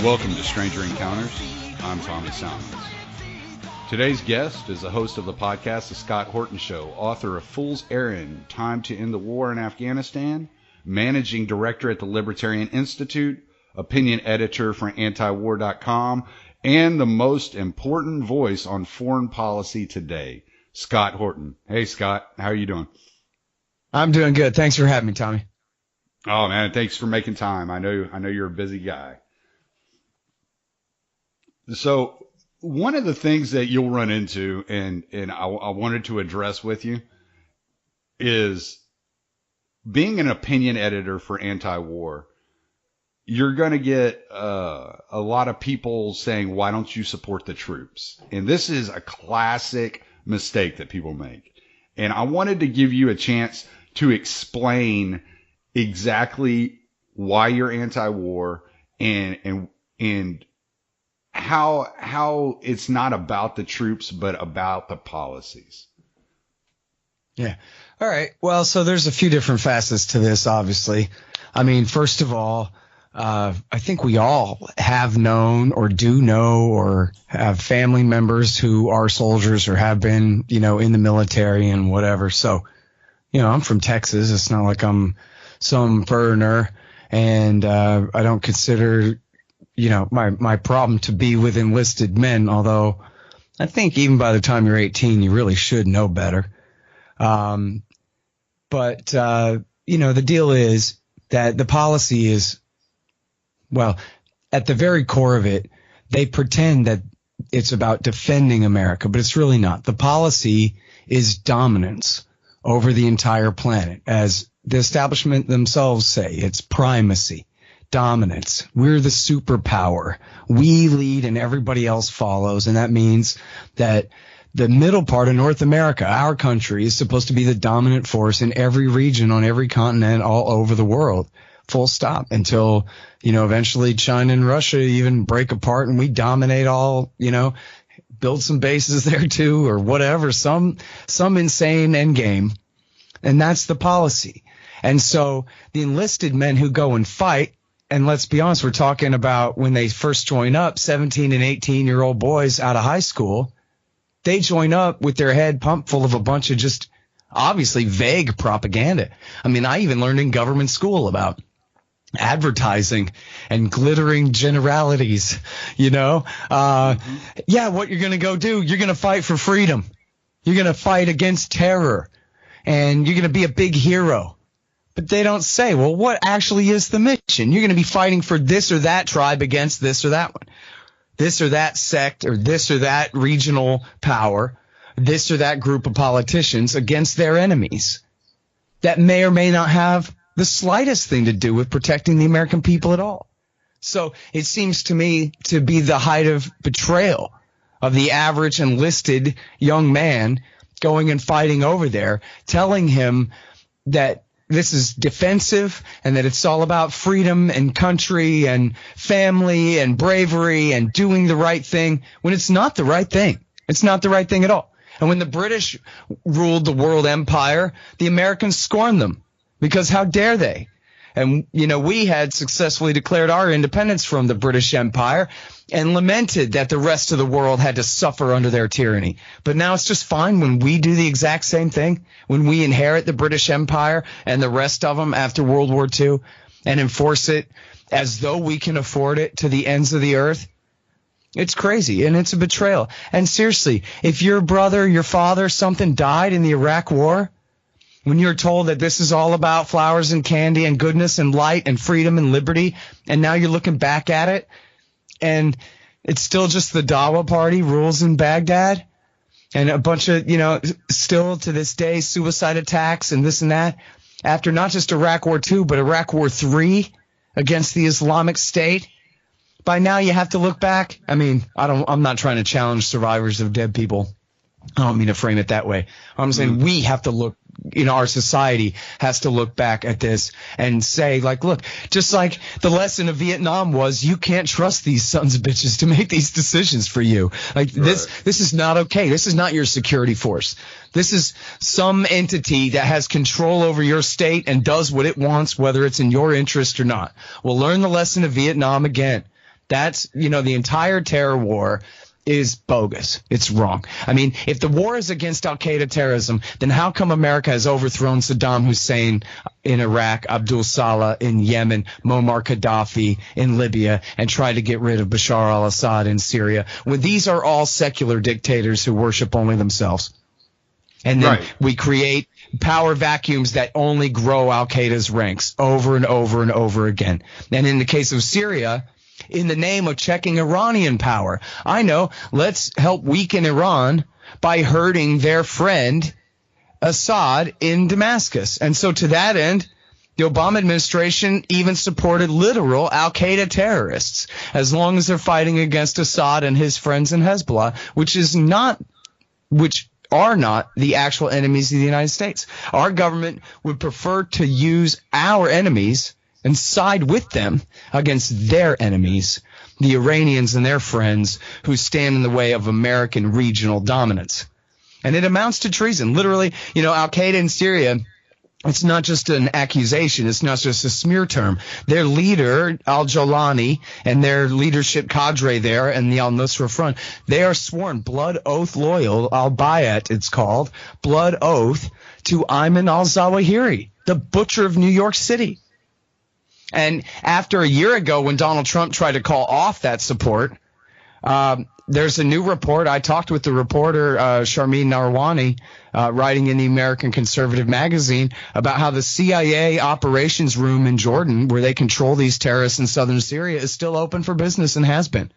Welcome to Stranger Encounters. I'm Thomas Salmons. Today's guest is the host of the podcast, The Scott Horton Show, author of Fool's Errand, Time to End the War in Afghanistan, managing director at the Libertarian Institute, opinion editor for antiwar.com, and the most important voice on foreign policy today, Scott Horton. Hey, Scott, how are you doing? I'm doing good. Thanks for having me, Tommy. Oh, man, thanks for making time. I know you're a busy guy. So one of the things that you'll run into, and I wanted to address with you, is being an opinion editor for anti-war. You're going to get a lot of people saying, why don't you support the troops? And this is a classic mistake that people make. And I wanted to give you a chance to explain exactly why you're anti-war and how it's not about the troops, but about the policies. Yeah. All right. Well, so there's a few different facets to this, obviously. I mean, first of all, I think we all have known or do know or have family members who are soldiers or have been, in the military and whatever. So, I'm from Texas. It's not like I'm some foreigner, and I don't consider my problem to be with enlisted men, although I think even by the time you're 18, you really should know better. But the deal is that the policy is, well, at the very core of it, they pretend that it's about defending America, but it's really not. The policy is dominance over the entire planet. As the establishment themselves say, it's primacy. Dominance. We're the superpower. We lead and everybody else follows. And that means that the middle part of North America, our country, is supposed to be the dominant force in every region, on every continent, all over the world. Full stop. Until, eventually China and Russia even break apart and we dominate all, build some bases there too, or whatever, some insane end game. And that's the policy. And so the enlisted men who go and fight, and let's be honest, we're talking about when they first join up, 17 and 18-year-old boys out of high school, they join up with their head pumped full of a bunch of just obviously vague propaganda. I mean, I even learned in government school about advertising and glittering generalities, Yeah, what you're going to go do, you're going to fight for freedom. You're going to fight against terror, and you're going to be a big hero. But they don't say, well, what actually is the mission? You're going to be fighting for this or that tribe against this or that one, this or that sect or this or that regional power, this or that group of politicians against their enemies that may or may not have the slightest thing to do with protecting the American people at all. So it seems to me to be the height of betrayal of the average enlisted young man going and fighting over there, telling him that this is defensive and that it's all about freedom and country and family and bravery and doing the right thing, when it's not the right thing. It's not the right thing at all. And when the British ruled the world empire, the Americans scorned them because how dare they? And, we had successfully declared our independence from the British Empire and lamented that the rest of the world had to suffer under their tyranny. But now it's just fine when we do the exact same thing, when we inherit the British Empire and the rest of them after World War II and enforce it as though we can afford it to the ends of the earth. It's crazy, and it's a betrayal. And seriously, if your brother, your father, something died in the Iraq War, when you're told that this is all about flowers and candy and goodness and light and freedom and liberty, and now you're looking back at it, and it's still just the Dawa party rules in Baghdad, and a bunch of, still to this day, suicide attacks and this and that, after not just Iraq War II, but Iraq War III against the Islamic State. By now you have to look back. I mean, I'm not trying to challenge survivors of dead people. I don't mean to frame it that way. I'm saying we have to look, our society has to look back at this and say, look, just like the lesson of Vietnam was, you can't trust these sons of bitches to make these decisions for you. This is not okay. This is not your security force. This is some entity that has control over your state and does what it wants, whether it's in your interest or not. We'll learn the lesson of Vietnam again. That's, the entire terror war is bogus. It's wrong. I mean, if the war is against al-Qaeda terrorism, then how come America has overthrown Saddam Hussein in Iraq, Abdul Salah in Yemen, Muammar Gaddafi in Libya, and tried to get rid of Bashar al-Assad in Syria, when these are all secular dictators who worship only themselves? And then we create power vacuums that only grow al-Qaeda's ranks over and over and over again. And in the case of Syria, in the name of checking Iranian power, I know, let's help weaken Iran by hurting their friend Assad in Damascus. And so to that end, the Obama administration even supported literal al-Qaeda terrorists as long as they're fighting against Assad and his friends in Hezbollah, which are not the actual enemies of the United States. Our government would prefer to use our enemies and side with them against their enemies, the Iranians and their friends who stand in the way of American regional dominance. And it amounts to treason. Literally, al-Qaeda in Syria, it's not just an accusation. It's not just a smear term. Their leader, al-Jolani, and their leadership cadre there and the al-Nusra Front, they are sworn blood oath loyal, al-Bayat it's called, blood oath to Ayman al-Zawahiri, the butcher of New York City. And after a year ago, when Donald Trump tried to call off that support, there's a new report. I talked with the reporter, Sharmeen Narwani, writing in the American Conservative magazine about how the CIA operations room in Jordan, where they control these terrorists in southern Syria, is still open for business and has been.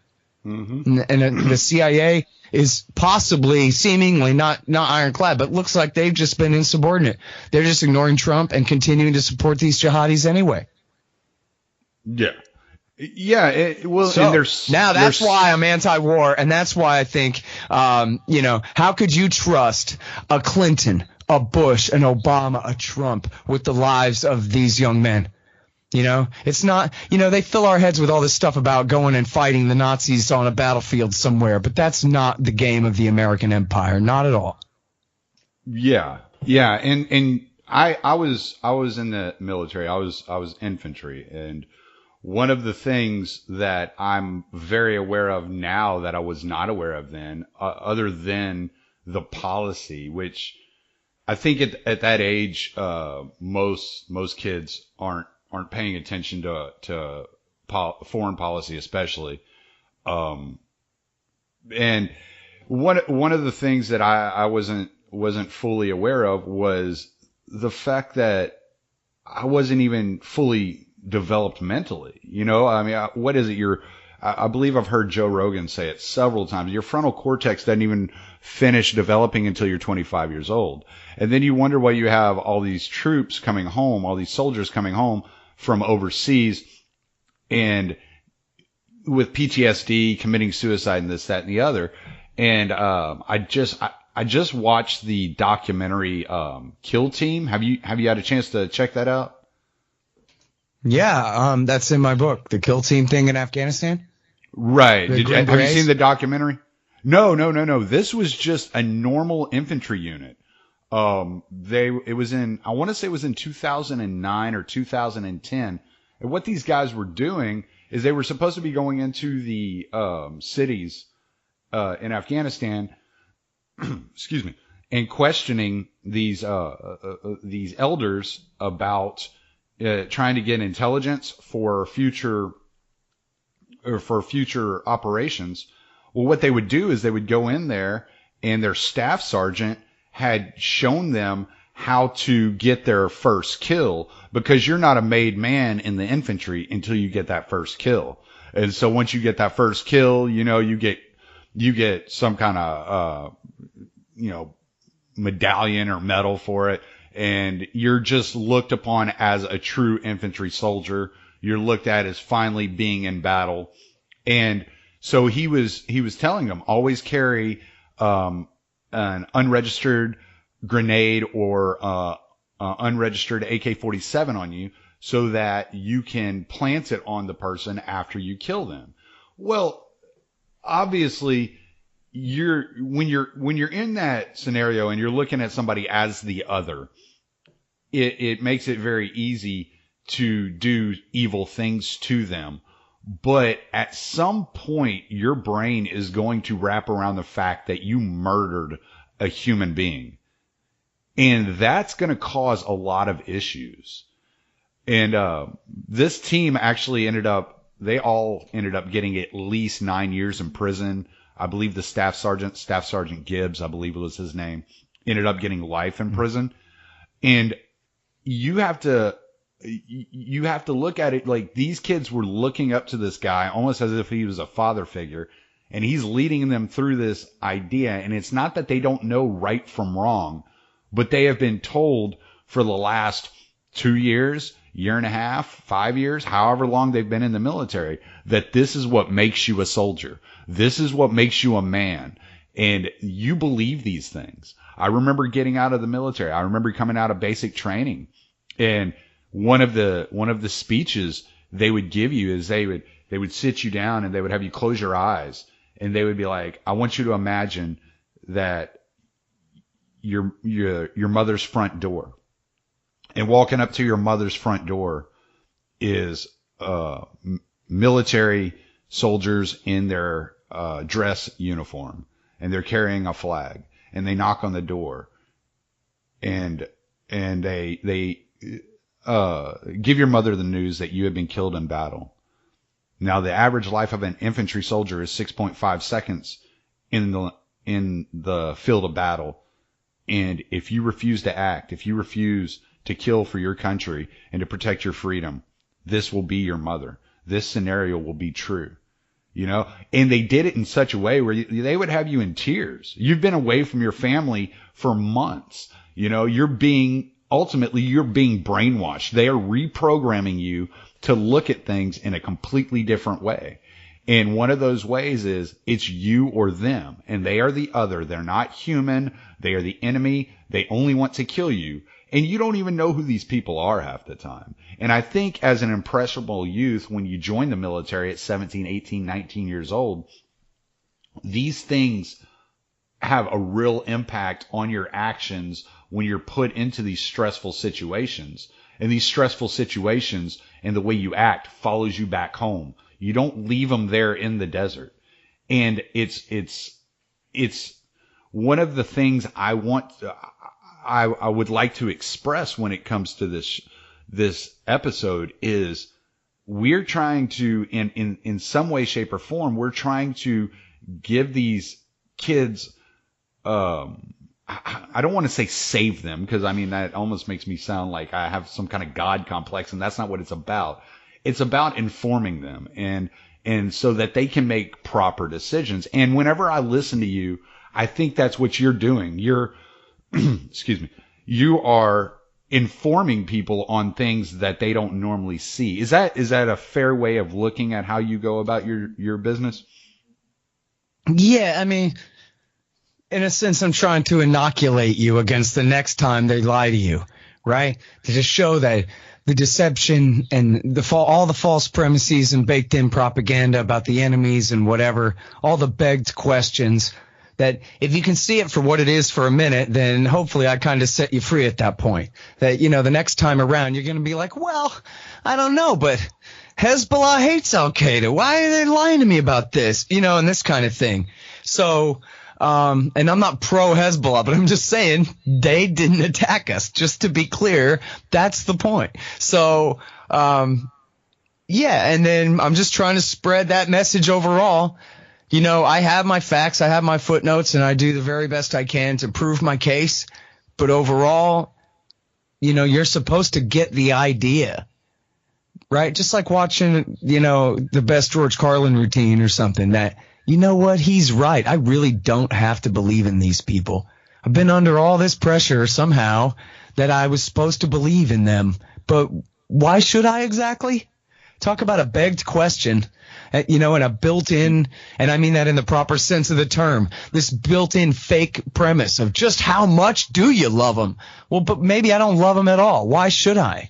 Mm-hmm. And the CIA is possibly, seemingly not ironclad, but looks like they've just been insubordinate. They're just ignoring Trump and continuing to support these jihadis anyway. Yeah. Yeah. That's why I'm anti-war. And that's why I think, how could you trust a Clinton, a Bush, an Obama, a Trump with the lives of these young men? It's not, they fill our heads with all this stuff about going and fighting the Nazis on a battlefield somewhere, but that's not the game of the American empire. Not at all. Yeah. Yeah. And I was in the military. I was infantry, and one of the things that I'm very aware of now that I was not aware of then, other than the policy, which I think at that age, most kids aren't paying attention to foreign policy, especially. And one of the things that I wasn't fully aware of was the fact that I wasn't even fully developed mentally. What is it? I believe I've heard Joe Rogan say it several times. Your frontal cortex doesn't even finish developing until you're 25 years old. And then you wonder why you have all these troops coming home, all these soldiers coming home from overseas, and with PTSD, committing suicide, and this, that, and the other. And I just watched the documentary Kill Team. Have you had a chance to check that out? Yeah, that's in my book, the Kill Team thing in Afghanistan. Right. Have you seen the documentary? No. This was just a normal infantry unit. It was in 2009 or 2010. And what these guys were doing is they were supposed to be going into the cities in Afghanistan, excuse me, and questioning these elders about trying to get intelligence for future operations. Well, what they would do is they would go in there, and their staff sergeant had shown them how to get their first kill, because you're not a made man in the infantry until you get that first kill. And so once you get that first kill, you get some kind of medallion or medal for it. And you're just looked upon as a true infantry soldier. You're looked at as finally being in battle. And so he was telling them, always carry an unregistered grenade or unregistered AK-47 on you, so that you can plant it on the person after you kill them. Well, obviously, when you're in that scenario and you're looking at somebody as the other, it makes it very easy to do evil things to them. But at some point, your brain is going to wrap around the fact that you murdered a human being. And that's going to cause a lot of issues. And this team actually they all ended up getting at least 9 years in prison. I believe the Staff Sergeant Gibbs, I believe was his name, ended up getting life in prison. And you have to look at it like these kids were looking up to this guy almost as if he was a father figure, and he's leading them through this idea. And it's not that they don't know right from wrong, but they have been told for the last 2 years, year and a half, 5 years, however long they've been in the military, that this is what makes you a soldier. This is what makes you a man. And you believe these things. I remember getting out of the military. I remember coming out of basic training, and one of the speeches they would give you is they would sit you down and they would have you close your eyes, and they would be like, I want you to imagine that your mother's front door, and walking up to your mother's front door is military soldiers in their dress uniform, and they're carrying a flag, and they knock on the door, and they give your mother the news that you have been killed in battle. Now, the average life of an infantry soldier is 6.5 seconds in the field of battle. And if you refuse to act, if you refuse to kill for your country and to protect your freedom, this will be your mother. This scenario will be true. You know, and they did it in such a way where they would have you in tears. You've been away from your family for months. You know, ultimately you're being brainwashed. They are reprogramming you to look at things in a completely different way. And one of those ways is it's you or them, and they are the other. They're not human. They are the enemy. They only want to kill you. And you don't even know who these people are half the time. And I think as an impressionable youth, when you join the military at 17, 18, 19 years old, these things have a real impact on your actions when you're put into these stressful situations. And these stressful situations and the way you act follows you back home. You don't leave them there in the desert. And it's one of the things I would like to express when it comes to this episode is we're trying to, in some way, shape, or form, we're trying to give these kids, I don't want to say save them, because I mean, that almost makes me sound like I have some kind of God complex, and that's not what it's about. It's about informing them and so that they can make proper decisions. And whenever I listen to you, I think that's what you're doing. Excuse me, you are informing people on things that they don't normally see. Is that a fair way of looking at how you go about your business? Yeah, I mean, in a sense, I'm trying to inoculate you against the next time they lie to you, right? To just show that the deception and all the false premises and baked in propaganda about the enemies and whatever, all the begged questions, that if you can see it for what it is for a minute, then hopefully I kind of set you free at that point. That, you know, the next time around, you're going to be like, well, I don't know, but Hezbollah hates Al-Qaeda. Why are they lying to me about this? You know, and this kind of thing. So, and I'm not pro Hezbollah, but I'm just saying they didn't attack us. Just to be clear, that's the point. So, yeah, and then I'm just trying to spread that message overall. You know, I have my facts, I have my footnotes, and I do the very best I can to prove my case. But overall, you know, you're supposed to get the idea, right? Just like watching, you know, the best George Carlin routine or something, that, you know what, he's right. I really don't have to believe in these people. I've been under all this pressure somehow that I was supposed to believe in them. But why should I exactly? Talk about a begged question, you know, and a built-in, and I mean that in the proper sense of the term, this built-in fake premise of just how much do you love them? Well, but maybe I don't love them at all. Why should I?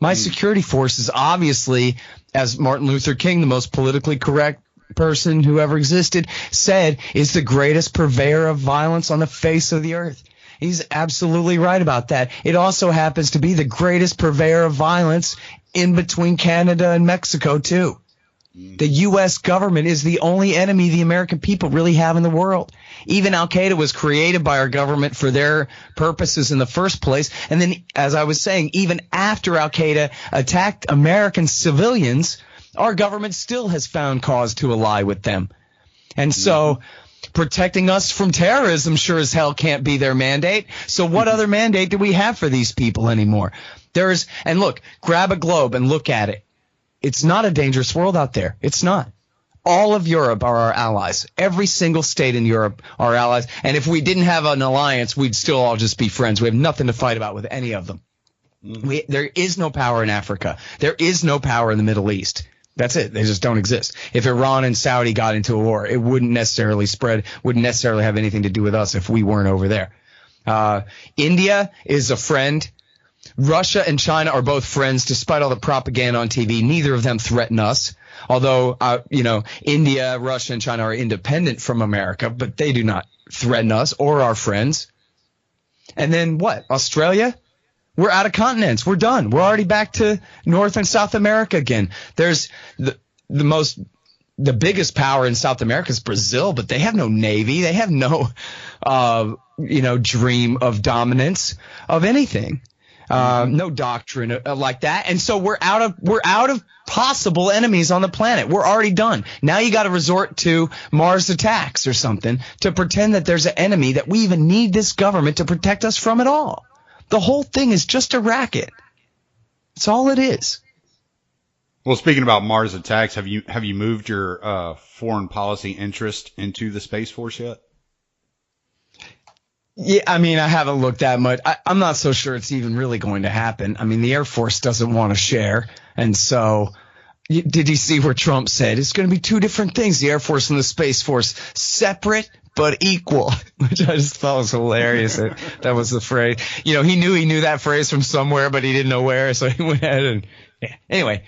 My security forces, obviously, as Martin Luther King, the most politically correct person who ever existed, said, is the greatest purveyor of violence on the face of the earth. He's absolutely right about that. It also happens to be the greatest purveyor of violence in between Canada and Mexico, too. The U.S. government is the only enemy the American people really have in the world. Even Al-Qaeda was created by our government for their purposes in the first place. And then, as I was saying, even after Al-Qaeda attacked American civilians, our government still has found cause to ally with them. And so protecting us from terrorism sure as hell can't be their mandate. So what other mandate do we have for these people anymore? And look, grab a globe and look at it. It's not a dangerous world out there. It's not. All of Europe are our allies. Every single state in Europe are allies. And if we didn't have an alliance, we'd still all just be friends. We have nothing to fight about with any of them. There is no power in Africa. There is no power in the Middle East. That's it. They just don't exist. If Iran and Saudi got into a war, it wouldn't necessarily wouldn't necessarily have anything to do with us if we weren't over there. India is a friend. Russia and China are both friends, despite all the propaganda on TV. Neither of them threaten us. Although, India, Russia, and China are independent from America, but they do not threaten us or our friends. And then what? Australia? We're out of continents. We're done. We're already back to North and South America again. There's the biggest power in South America is Brazil, but they have no navy. They have no, dream of dominance of anything. No doctrine like that. And so we're out of possible enemies on the planet. We're already done. Now you got to resort to Mars attacks or something to pretend that there's an enemy that we even need this government to protect us from at all. The whole thing is just a racket. That's all it is. Well, speaking about Mars attacks, have you moved your foreign policy interest into the Space Force yet? Yeah, I mean, I haven't looked that much. I'm not so sure it's even really going to happen. I mean, the Air Force doesn't want to share. And so did you see where Trump said it's going to be two different things, the Air Force and the Space Force, separate but equal, which I just thought was hilarious. That was the phrase. He knew that phrase from somewhere, but he didn't know where. So he went ahead and anyway,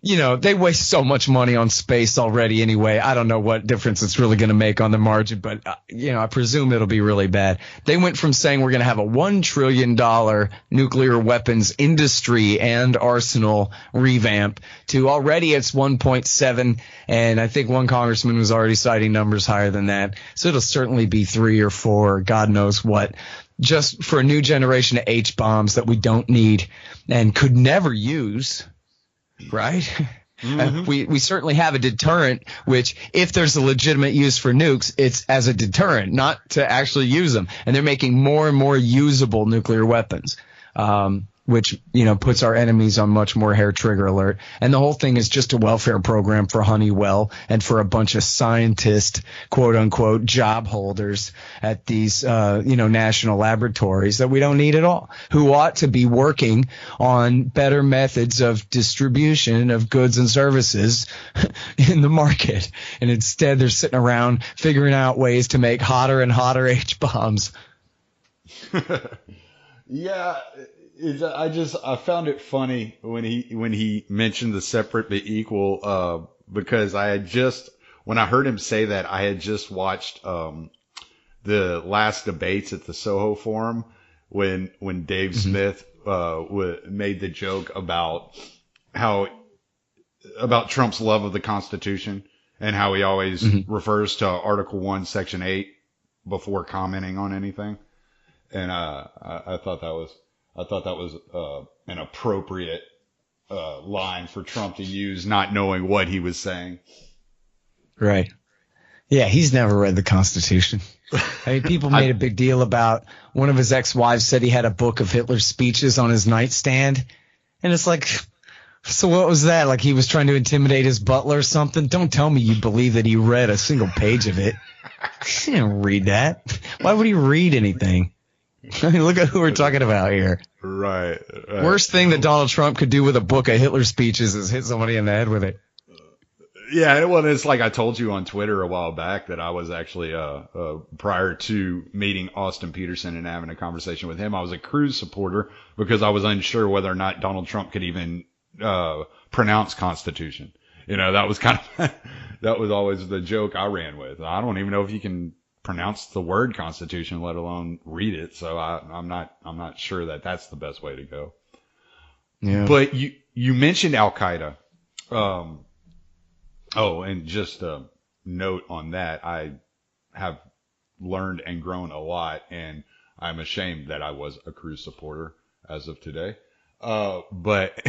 they waste so much money on space already anyway. I don't know what difference it's really going to make on the margin, but, I presume it'll be really bad. They went from saying we're going to have a $1 trillion nuclear weapons industry and arsenal revamp to already it's 1.7. And I think one congressman was already citing numbers higher than that. So it'll certainly be 3 or 4, God knows what, just for a new generation of H-bombs that we don't need and could never use. Right? Mm-hmm. We certainly have a deterrent, which if there's a legitimate use for nukes, it's as a deterrent, not to actually use them. And they're making more and more usable nuclear weapons, which, puts our enemies on much more hair trigger alert. And the whole thing is just a welfare program for Honeywell and for a bunch of scientist, quote unquote, job holders at these, national laboratories that we don't need at all, who ought to be working on better methods of distribution of goods and services in the market. And instead they're sitting around figuring out ways to make hotter and hotter H-bombs. Yeah. I found it funny when he mentioned the separate but equal, because when I heard him say that, I had just watched, the last debates at the Soho Forum when Dave Smith, made the joke about Trump's love of the Constitution and how he always refers to Article 1, Section 8 before commenting on anything. And, I thought that was an appropriate line for Trump to use, not knowing what he was saying. Right. Yeah, he's never read the Constitution. I mean, people made a big deal about one of his ex-wives said he had a book of Hitler's speeches on his nightstand. And it's like, so what was that? Like he was trying to intimidate his butler or something? Don't tell me you believe that he read a single page of it. He didn't read that. Why would he read anything? I mean, look at who we're talking about here. Right. Worst thing that Donald Trump could do with a book of Hitler speeches is hit somebody in the head with it. Yeah, well, it's like I told you on Twitter a while back that I was actually, prior to meeting Austin Peterson and having a conversation with him, I was a Cruz supporter because I was unsure whether or not Donald Trump could even pronounce Constitution. That was that was always the joke I ran with. I don't even know if you can pronounce the word Constitution, let alone read it. So I'm not sure that that's the best way to go. Yeah. But you mentioned Al-Qaeda. Oh, and just a note on that, I have learned and grown a lot, and I'm ashamed that I was a Cruz supporter as of today. But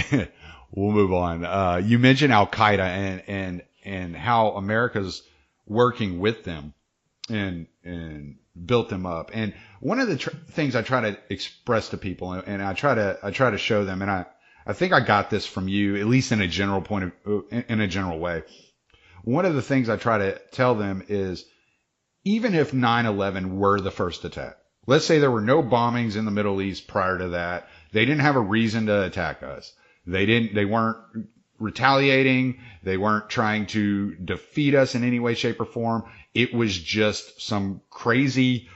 we'll move on. You mentioned Al Qaeda and how America's working with them and built them up. And one of the things I try to express to people, and I try to show them, and I think I got this from you, at least in a general in a general way. One of the things I try to tell them is, even if 9/11 were the first attack, let's say there were no bombings in the Middle East prior to that, they didn't have a reason to attack us. They weren't retaliating. They weren't trying to defeat us in any way, shape, or form. It was just some crazy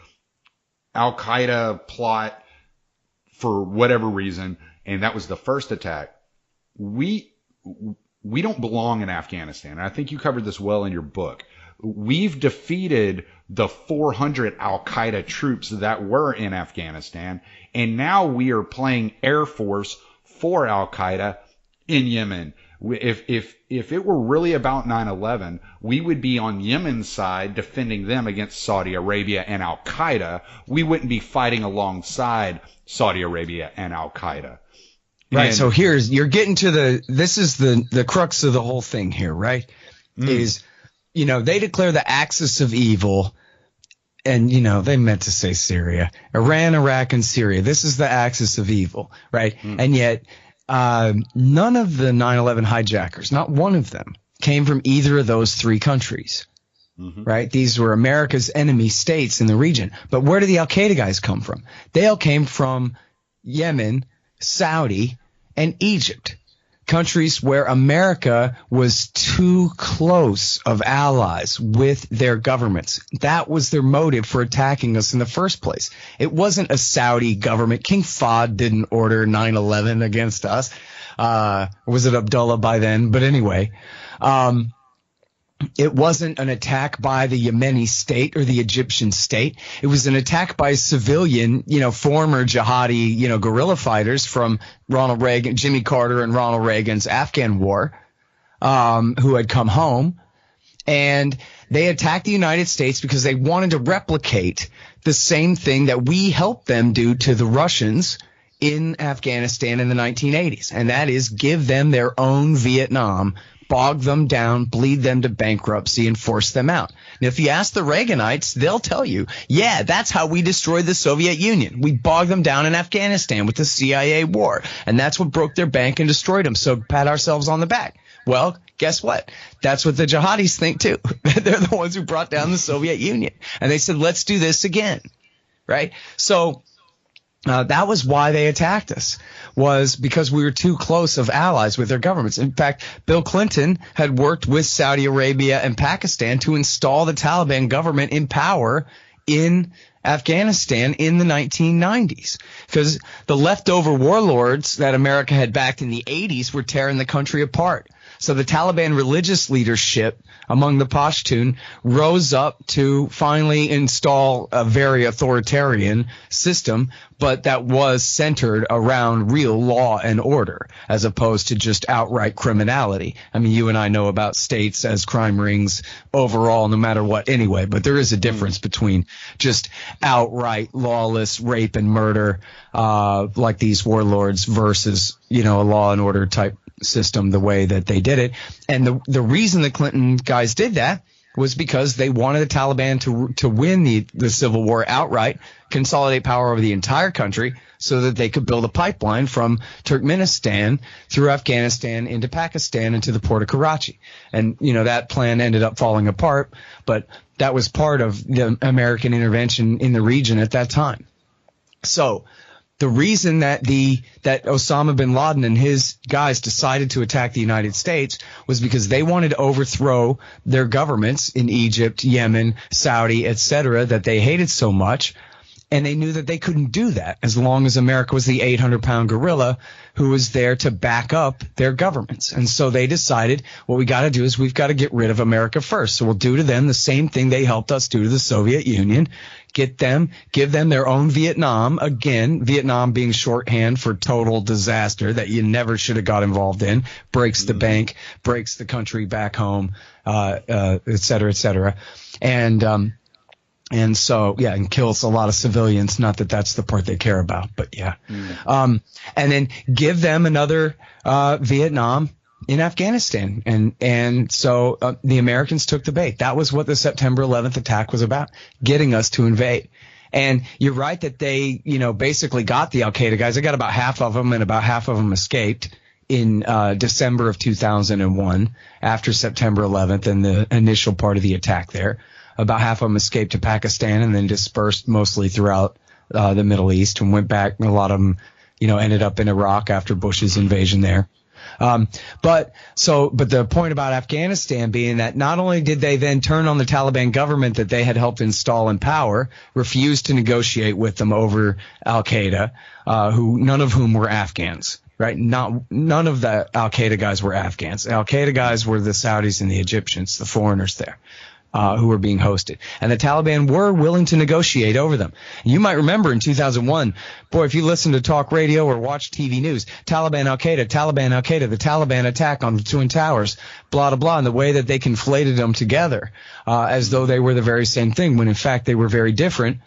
Al Qaeda plot for whatever reason, and that was the first attack. We don't belong in Afghanistan. And I think you covered this well in your book. We've defeated the 400 Al Qaeda troops that were in Afghanistan, and now we are playing Air Force for Al Qaeda in Yemen. If it were really about 9/11, we would be on Yemen's side defending them against Saudi Arabia and Al Qaeda. We wouldn't be fighting alongside Saudi Arabia and Al Qaeda. Right. So you're getting to this is the crux of the whole thing here, right? Is, they declare the axis of evil, and, they meant to say Syria, Iran, Iraq, and Syria. This is the axis of evil, right? And yet, none of the 9/11 hijackers, not one of them, came from either of those three countries, right? These were America's enemy states in the region. But where did the Al Qaeda guys come from? They all came from Yemen, Saudi, and Egypt, countries where America was too close of allies with their governments. That was their motive for attacking us in the first place. It wasn't a Saudi government. King Fahd didn't order 9/11 against us. Was it Abdullah by then? But anyway, it wasn't an attack by the Yemeni state or the Egyptian state. It was an attack by civilian, former jihadi, guerrilla fighters from Ronald Reagan, Jimmy Carter and Ronald Reagan's Afghan war, who had come home. And they attacked the United States because they wanted to replicate the same thing that we helped them do to the Russians in Afghanistan in the 1980s. And that is give them their own Vietnam, bog them down, bleed them to bankruptcy, and force them out. And if you ask the Reaganites, they'll tell you, yeah, that's how we destroyed the Soviet Union. We bogged them down in Afghanistan with the CIA war, and that's what broke their bank and destroyed them. So pat ourselves on the back. Well, guess what? That's what the jihadis think too. They're the ones who brought down the Soviet Union. And they said, let's do this again, right? So that was why they attacked us, was because we were too close of allies with their governments. In fact, Bill Clinton had worked with Saudi Arabia and Pakistan to install the Taliban government in power in Afghanistan in the 1990s, because the leftover warlords that America had backed in the 80s were tearing the country apart. So the Taliban religious leadership among the Pashtun rose up to finally install a very authoritarian system, but that was centered around real law and order as opposed to just outright criminality. I mean, you and I know about states as crime rings overall, no matter what anyway, but there is a difference between just outright lawless rape and murder like these warlords versus, a law and order type system the way that they did it. And the reason the Clinton guys did that was because they wanted the Taliban to win the civil war outright, consolidate power over the entire country so that they could build a pipeline from Turkmenistan through Afghanistan into Pakistan and to the port of Karachi. And, that plan ended up falling apart, but that was part of the American intervention in the region at that time. So the reason that Osama bin Laden and his guys decided to attack the United States was because they wanted to overthrow their governments in Egypt, Yemen, Saudi, etc., that they hated so much, And they knew that they couldn't do that as long as America was the 800-pound gorilla who was there to back up their governments. And so they decided what we got to do is we've got to get rid of America first. So we'll do to them the same thing they helped us do to the Soviet Union. Give them their own Vietnam. Again, Vietnam being shorthand for total disaster that you never should have got involved in. Breaks the bank, breaks the country back home, et cetera, et cetera. And so, yeah, and kills a lot of civilians. Not that that's the part they care about, but yeah. And then give them another Vietnam in Afghanistan. And so the Americans took the bait. That was what the September 11th attack was about, getting us to invade. And you're right that they, basically got the al-Qaeda guys. They got about half of them, and about half of them escaped in December of 2001 after September 11th and the initial part of the attack there. About half of them escaped to Pakistan and then dispersed mostly throughout the Middle East and went back. A lot of them, ended up in Iraq after Bush's invasion there. But the point about Afghanistan being that not only did they then turn on the Taliban government that they had helped install in power, refused to negotiate with them over al-Qaeda, none of whom were Afghans. Right. None of the al-Qaeda guys were Afghans. Al-Qaeda guys were the Saudis and the Egyptians, the foreigners there. Who were being hosted. And the Taliban were willing to negotiate over them. You might remember in 2001, boy, if you listen to talk radio or watch TV news, Taliban, Al-Qaeda, the Taliban attack on the Twin Towers, blah, blah, blah, and the way that they conflated them together as though they were the very same thing, when in fact they were very different.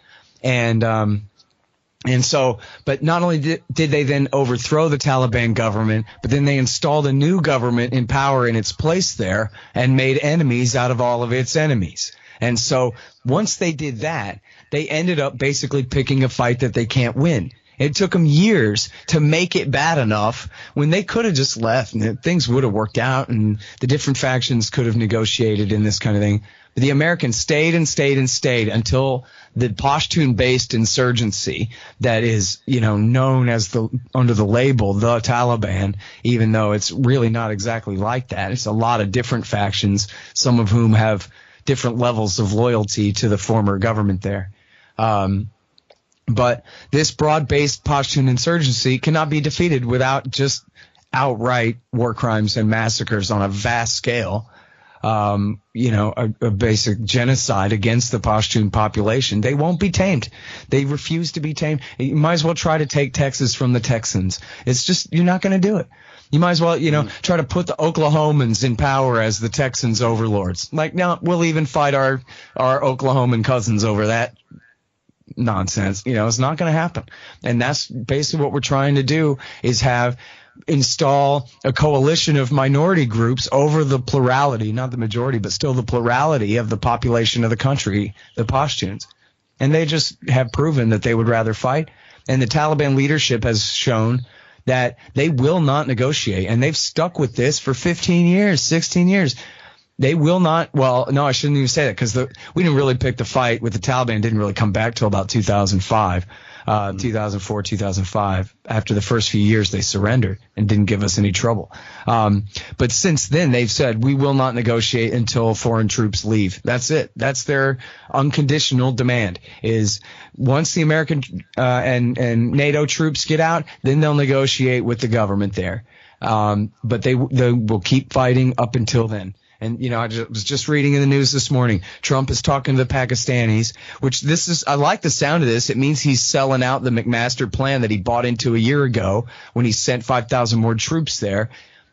And so, but not only did they then overthrow the Taliban government, but then they installed a new government in power in its place there and made enemies out of all of its enemies. And so once they did that, they ended up basically picking a fight that they can't win. It took them years to make it bad enough when they could have just left and things would have worked out and the different factions could have negotiated in this kind of thing. But the Americans stayed and stayed and stayed until the Pashtun-based insurgency that is, known as under the label the Taliban, even though it's really not exactly like that. It's a lot of different factions, some of whom have different levels of loyalty to the former government there. But this broad-based Pashtun insurgency cannot be defeated without just outright war crimes and massacres on a vast scale. A basic genocide against the Pashtun population. They won't be tamed. They refuse to be tamed. You might as well try to take Texas from the Texans. It's just, you're not going to do it. You might as well, try to put the Oklahomans in power as the Texans overlords. Like, no, we'll even fight our Oklahoman cousins over that nonsense. It's not going to happen. And that's basically what we're trying to do, is install a coalition of minority groups over the plurality, not the majority, but still the plurality of the population of the country, the Pashtuns. And they just have proven that they would rather fight. And the Taliban leadership has shown that they will not negotiate. And they've stuck with this for 15 years, 16 years. They will not. Well, no, I shouldn't even say that, because we didn't really pick the fight with the Taliban. Didn't really come back till about 2004, 2005. After the first few years, they surrendered and didn't give us any trouble. But since then, they've said we will not negotiate until foreign troops leave. That's it. That's their unconditional demand. Is once the American and NATO troops get out, then they'll negotiate with the government there. But they will keep fighting up until then. And, I was just reading in the news this morning, Trump is talking to the Pakistanis, which I like the sound of this. It means he's selling out the McMaster plan that he bought into a year ago when he sent 5,000 more troops there.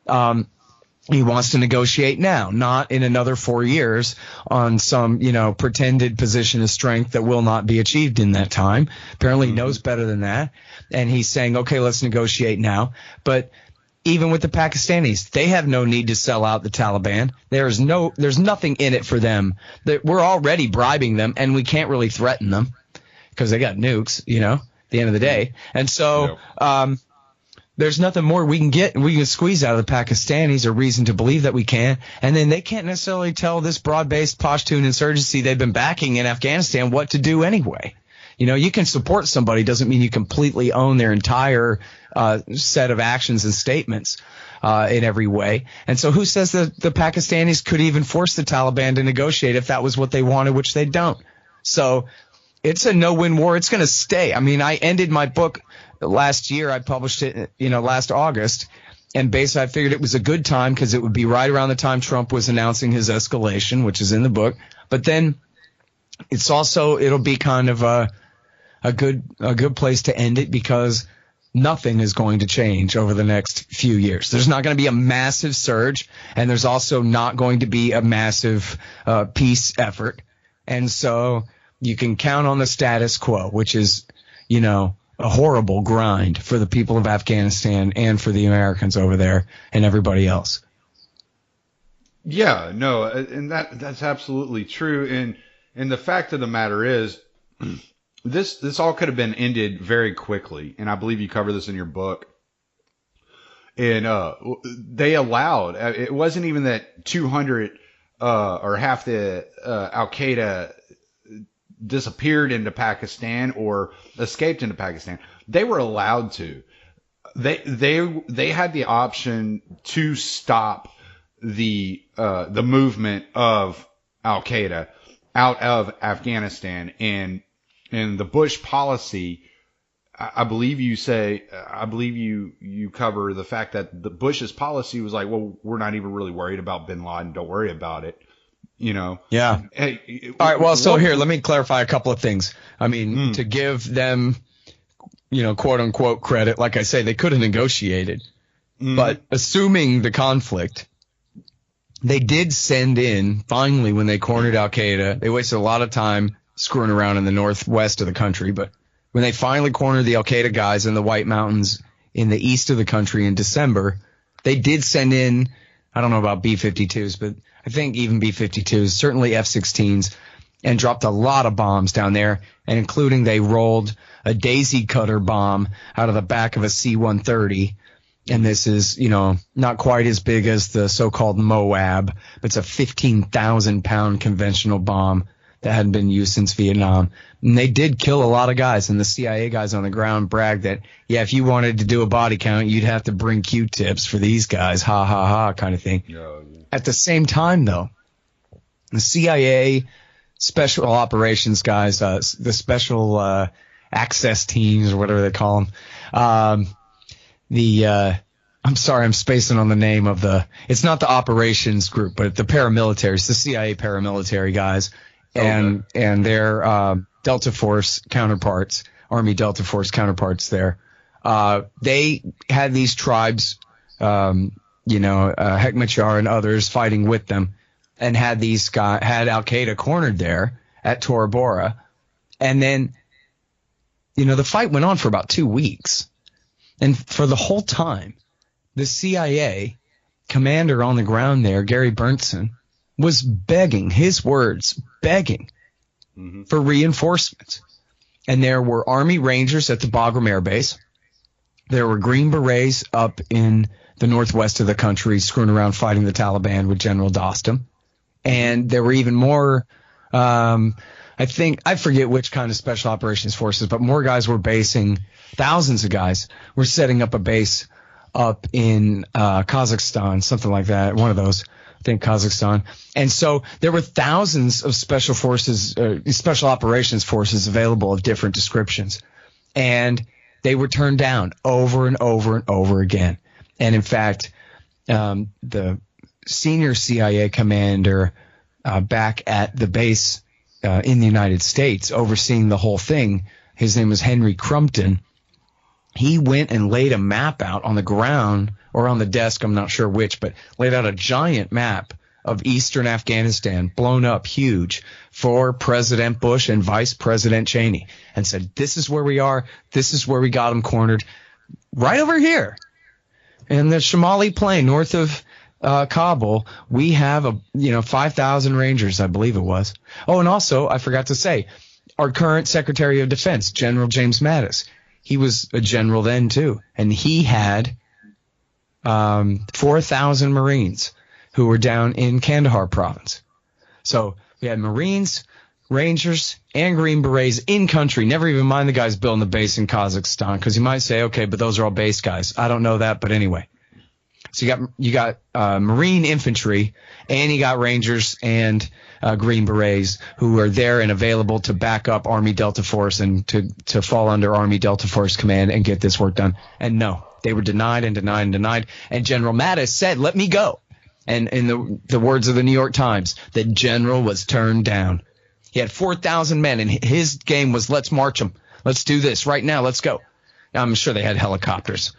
He wants to negotiate now, not in another 4 years on some, pretended position of strength that will not be achieved in that time. Apparently he knows better than that. And he's saying, okay, let's negotiate now. But even with the Pakistanis, they have no need to sell out the Taliban. There's nothing in it for them. We're already bribing them, and we can't really threaten them because they got nukes, at the end of the day. And so there's nothing more we can get, and we can squeeze out of the Pakistanis, or reason to believe that we can. And then they can't necessarily tell this broad-based Pashtun insurgency they've been backing in Afghanistan what to do anyway. You can support somebody, doesn't mean you completely own their entire set of actions and statements in every way. And so who says that the Pakistanis could even force the Taliban to negotiate if that was what they wanted, which they don't. So it's a no-win war. It's going to stay. I mean, I ended my book last year. I published it, last August. And basically, I figured it was a good time because it would be right around the time Trump was announcing his escalation, which is in the book. But then it'll be kind of a good place to end it because nothing is going to change over the next few years. There's not going to be a massive surge, and there's also not going to be a massive peace effort. And so you can count on the status quo, which is, a horrible grind for the people of Afghanistan and for the Americans over there and everybody else. Yeah, no, and that's absolutely true. And the fact of the matter is, this all could have been ended very quickly, and I believe you cover this in your book. And they allowed, it wasn't even that 200 or half the Al Qaeda disappeared into Pakistan or escaped into Pakistan. They were allowed to. They had the option to stop the movement of Al Qaeda out of Afghanistan, and the Bush policy, I believe you cover the fact that the Bush's policy was like, well, we're not even really worried about bin Laden. Don't worry about it. Yeah. Hey, all right. Well, so here, let me clarify a couple of things. I mean, to give them, quote unquote credit, like I say, they could have negotiated, but assuming the conflict, they did send in, finally, when they cornered Al Qaeda, they wasted a lot of time screwing around in the northwest of the country. But when they finally cornered the Al Qaeda guys in the White Mountains in the east of the country in December, they did send in, I don't know about B-52s, but I think even B-52s, certainly F-16s, and dropped a lot of bombs down there, and including they rolled a daisy cutter bomb out of the back of a C-130. And this is, not quite as big as the so-called Moab, but it's a 15,000-pound conventional bomb that hadn't been used since Vietnam. And they did kill a lot of guys, and the CIA guys on the ground bragged that, yeah, if you wanted to do a body count, you'd have to bring Q-tips for these guys, ha, ha, ha, kind of thing. Yeah. At the same time, though, the CIA special operations guys, the special access teams or whatever they call them, I'm sorry, I'm spacing on the name of it's not the operations group, but the paramilitaries, the CIA paramilitary guys, and their Delta Force counterparts, Army Delta Force counterparts there. They had these tribes, Hekmatyar and others fighting with them, and had Al Qaeda cornered there at Tora Bora. And then, the fight went on for about 2 weeks. And for the whole time, the CIA commander on the ground there, Gary Berntsen, was begging for reinforcements. And there were Army Rangers at the Bagram Air Base. There were Green Berets up in the northwest of the country screwing around fighting the Taliban with General Dostum. And there were even more, I forget which kind of special operations forces, but more guys were basing, thousands of guys were setting up a base up in Kazakhstan, something like that, one of those, I think Kazakhstan. And so there were thousands of special forces, special operations forces available of different descriptions. And they were turned down over and over and over again. And in fact, the senior CIA commander back at the base in the United States overseeing the whole thing, his name was Henry Crumpton. He went and laid a map out on the ground or on the desk, I'm not sure which, but laid out a giant map of eastern Afghanistan, blown up huge, for President Bush and Vice President Cheney, and said, this is where we are, this is where we got them cornered, right over here. In the Shamali Plain, north of Kabul, we have 5,000 Rangers, I believe it was. Oh, and also, I forgot to say, our current Secretary of Defense, General James Mattis, he was a general then too, and he had 4,000 Marines who were down in Kandahar province. So we had Marines, Rangers, and Green Berets in country. Never even mind the guys building the base in Kazakhstan, because you might say, okay, but those are all base guys. I don't know that, but anyway. So you got Marine infantry, and you got Rangers and Green Berets who are there and available to back up Army Delta Force and to fall under Army Delta Force command and get this work done. And no, they were denied and denied and denied. And General Mattis said, "Let me go." And in the words of the New York Times, the general was turned down. He had 4,000 men, and his game was, let's march them. Let's do this right now. Let's go. Now, I'm sure they had helicopters.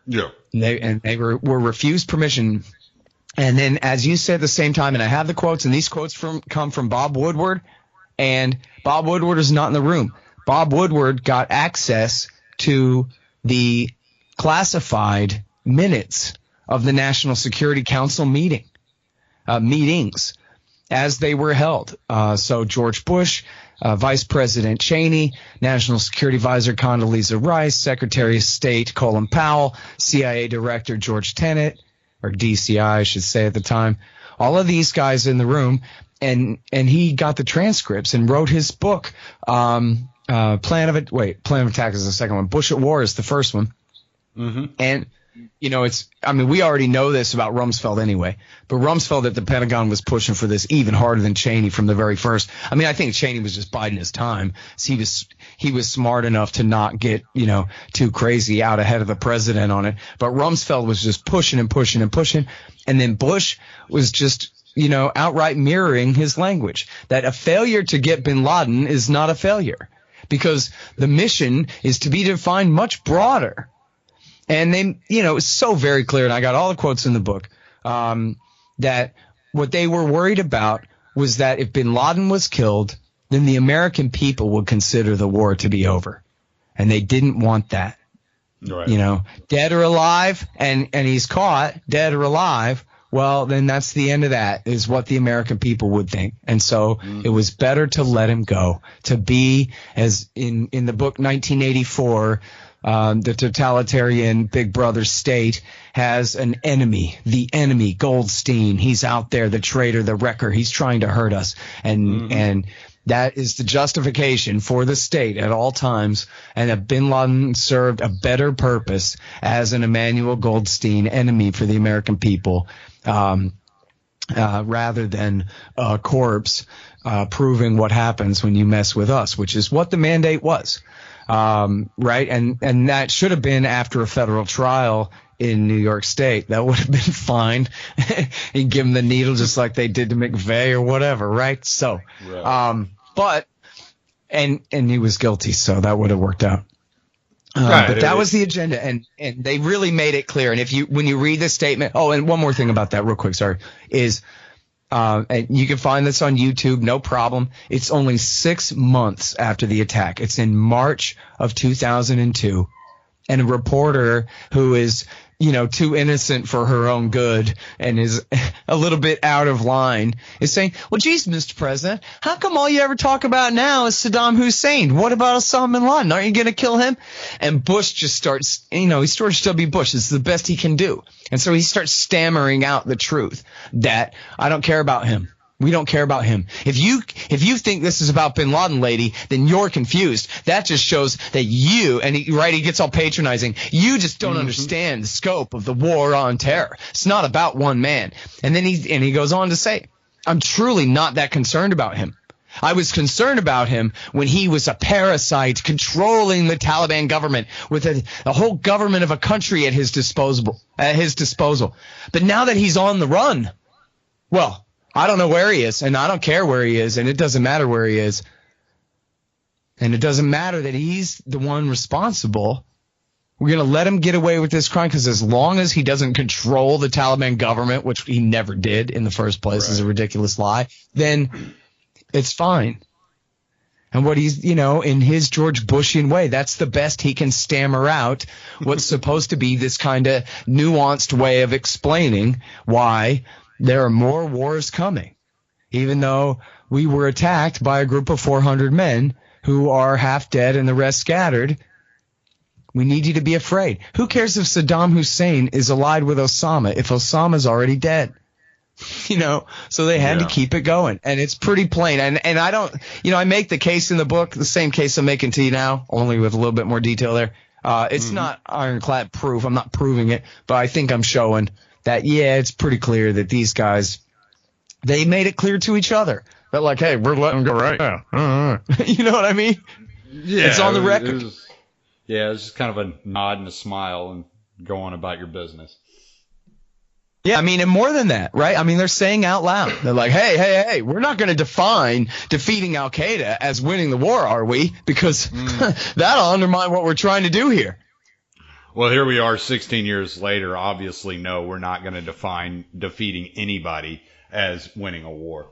Yeah. And they were refused permission. And then, as you said at the same time, and I have the quotes, and these quotes come from Bob Woodward, and Bob Woodward is not in the room. Bob Woodward got access to the classified minutes of the National Security Council meetings as they were held. So George Bush, Vice President Cheney, National Security Advisor Condoleezza Rice, Secretary of State Colin Powell, CIA Director George Tenet, or DCI I should say at the time, all of these guys in the room, and he got the transcripts and wrote his book. Plan of Attack is the second one. Bush at War is the first one. Mm-hmm. And we already know this about Rumsfeld anyway, but Rumsfeld at the Pentagon was pushing for this even harder than Cheney from the very first. I mean, I think Cheney was just biding his time. So he was smart enough to not get, too crazy out ahead of the president on it. But Rumsfeld was just pushing and pushing and pushing. And then Bush was just, outright mirroring his language that a failure to get bin Laden is not a failure because the mission is to be defined much broader. And they, it's so very clear, and I got all the quotes in the book, that what they were worried about was that if bin Laden was killed, then the American people would consider the war to be over. And they didn't want that. Right. Dead or alive, and he's caught, dead or alive, well, then that's the end of that, is what the American people would think. And so it was better to let him go, to be, as in the book 1984, the totalitarian Big Brother state has an enemy, the enemy, Goldstein. He's out there, the traitor, the wrecker. He's trying to hurt us. And that is the justification for the state at all times. And bin Laden served a better purpose as an Emmanuel Goldstein enemy for the American people, rather than a corpse proving what happens when you mess with us, which is what the mandate was. Right. And that should have been after a federal trial in New York State. That would have been fine. And give him the needle just like they did to McVeigh or whatever. Right. So, right. But he was guilty. So that would have worked out. Right. But that was the agenda. And they really made it clear. And when you read the statement, and one more thing about that real quick, sorry, is, and you can find this on YouTube, no problem. It's only 6 months after the attack. It's in March of 2002. And a reporter who is, too innocent for her own good and is a little bit out of line is saying, well, geez, Mr. President, how come all you ever talk about now is Saddam Hussein? What about Osama bin Laden? Aren't you going to kill him? And Bush just starts, he's George W. Bush. It's the best he can do. And so he starts stammering out the truth that I don't care about him. We don't care about him. If you think this is about bin Laden, lady, then you're confused. That just shows that he gets all patronizing. You just don't understand the scope of the war on terror. It's not about one man. And then he goes on to say, I'm truly not that concerned about him. I was concerned about him when he was a parasite controlling the Taliban government with a whole government of a country at his disposal. But now that he's on the run, well, I don't know where he is, and I don't care where he is, and it doesn't matter where he is. And it doesn't matter that he's the one responsible. We're going to let him get away with this crime because as long as he doesn't control the Taliban government, which he never did in the first place, is a ridiculous lie, then it's fine. And what he's, in his George Bushian way, that's the best he can stammer out what's supposed to be this kind of nuanced way of explaining why there are more wars coming, even though we were attacked by a group of 400 men who are half dead and the rest scattered. We need you to be afraid. Who cares if Saddam Hussein is allied with Osama if Osama's already dead? So they had to keep it going. And it's pretty plain. And I don't, I make the case in the book, the same case I'm making to you now, only with a little bit more detail there. It's not ironclad proof. I'm not proving it, but I think I'm showing that, yeah, it's pretty clear that these guys, they made it clear to each other. They're like, hey, we're letting go right now. You know what I mean? Yeah. It's on the record. It's just kind of a nod and a smile and go on about your business. Yeah, I mean, and more than that, right? I mean, they're saying out loud, they're like, hey, we're not going to define defeating Al-Qaeda as winning the war, are we? Because that'll undermine what we're trying to do here. Well, here we are 16 years later. Obviously, no, we're not going to define defeating anybody as winning a war.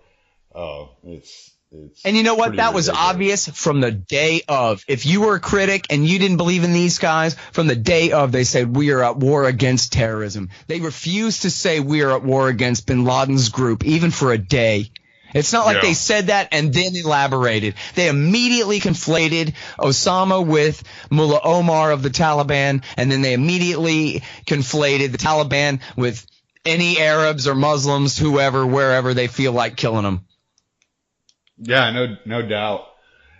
And you know what? That was ridiculous. obvious from the day of. If you were a critic and you didn't believe in these guys, from the day of, they said, we are at war against terrorism. They refused to say we are at war against bin Laden's group, even for a day. It's not like they said that and then elaborated. They immediately conflated Osama with Mullah Omar of the Taliban, and then they immediately conflated the Taliban with any Arabs or Muslims, whoever, wherever they feel like killing them. Yeah, no doubt.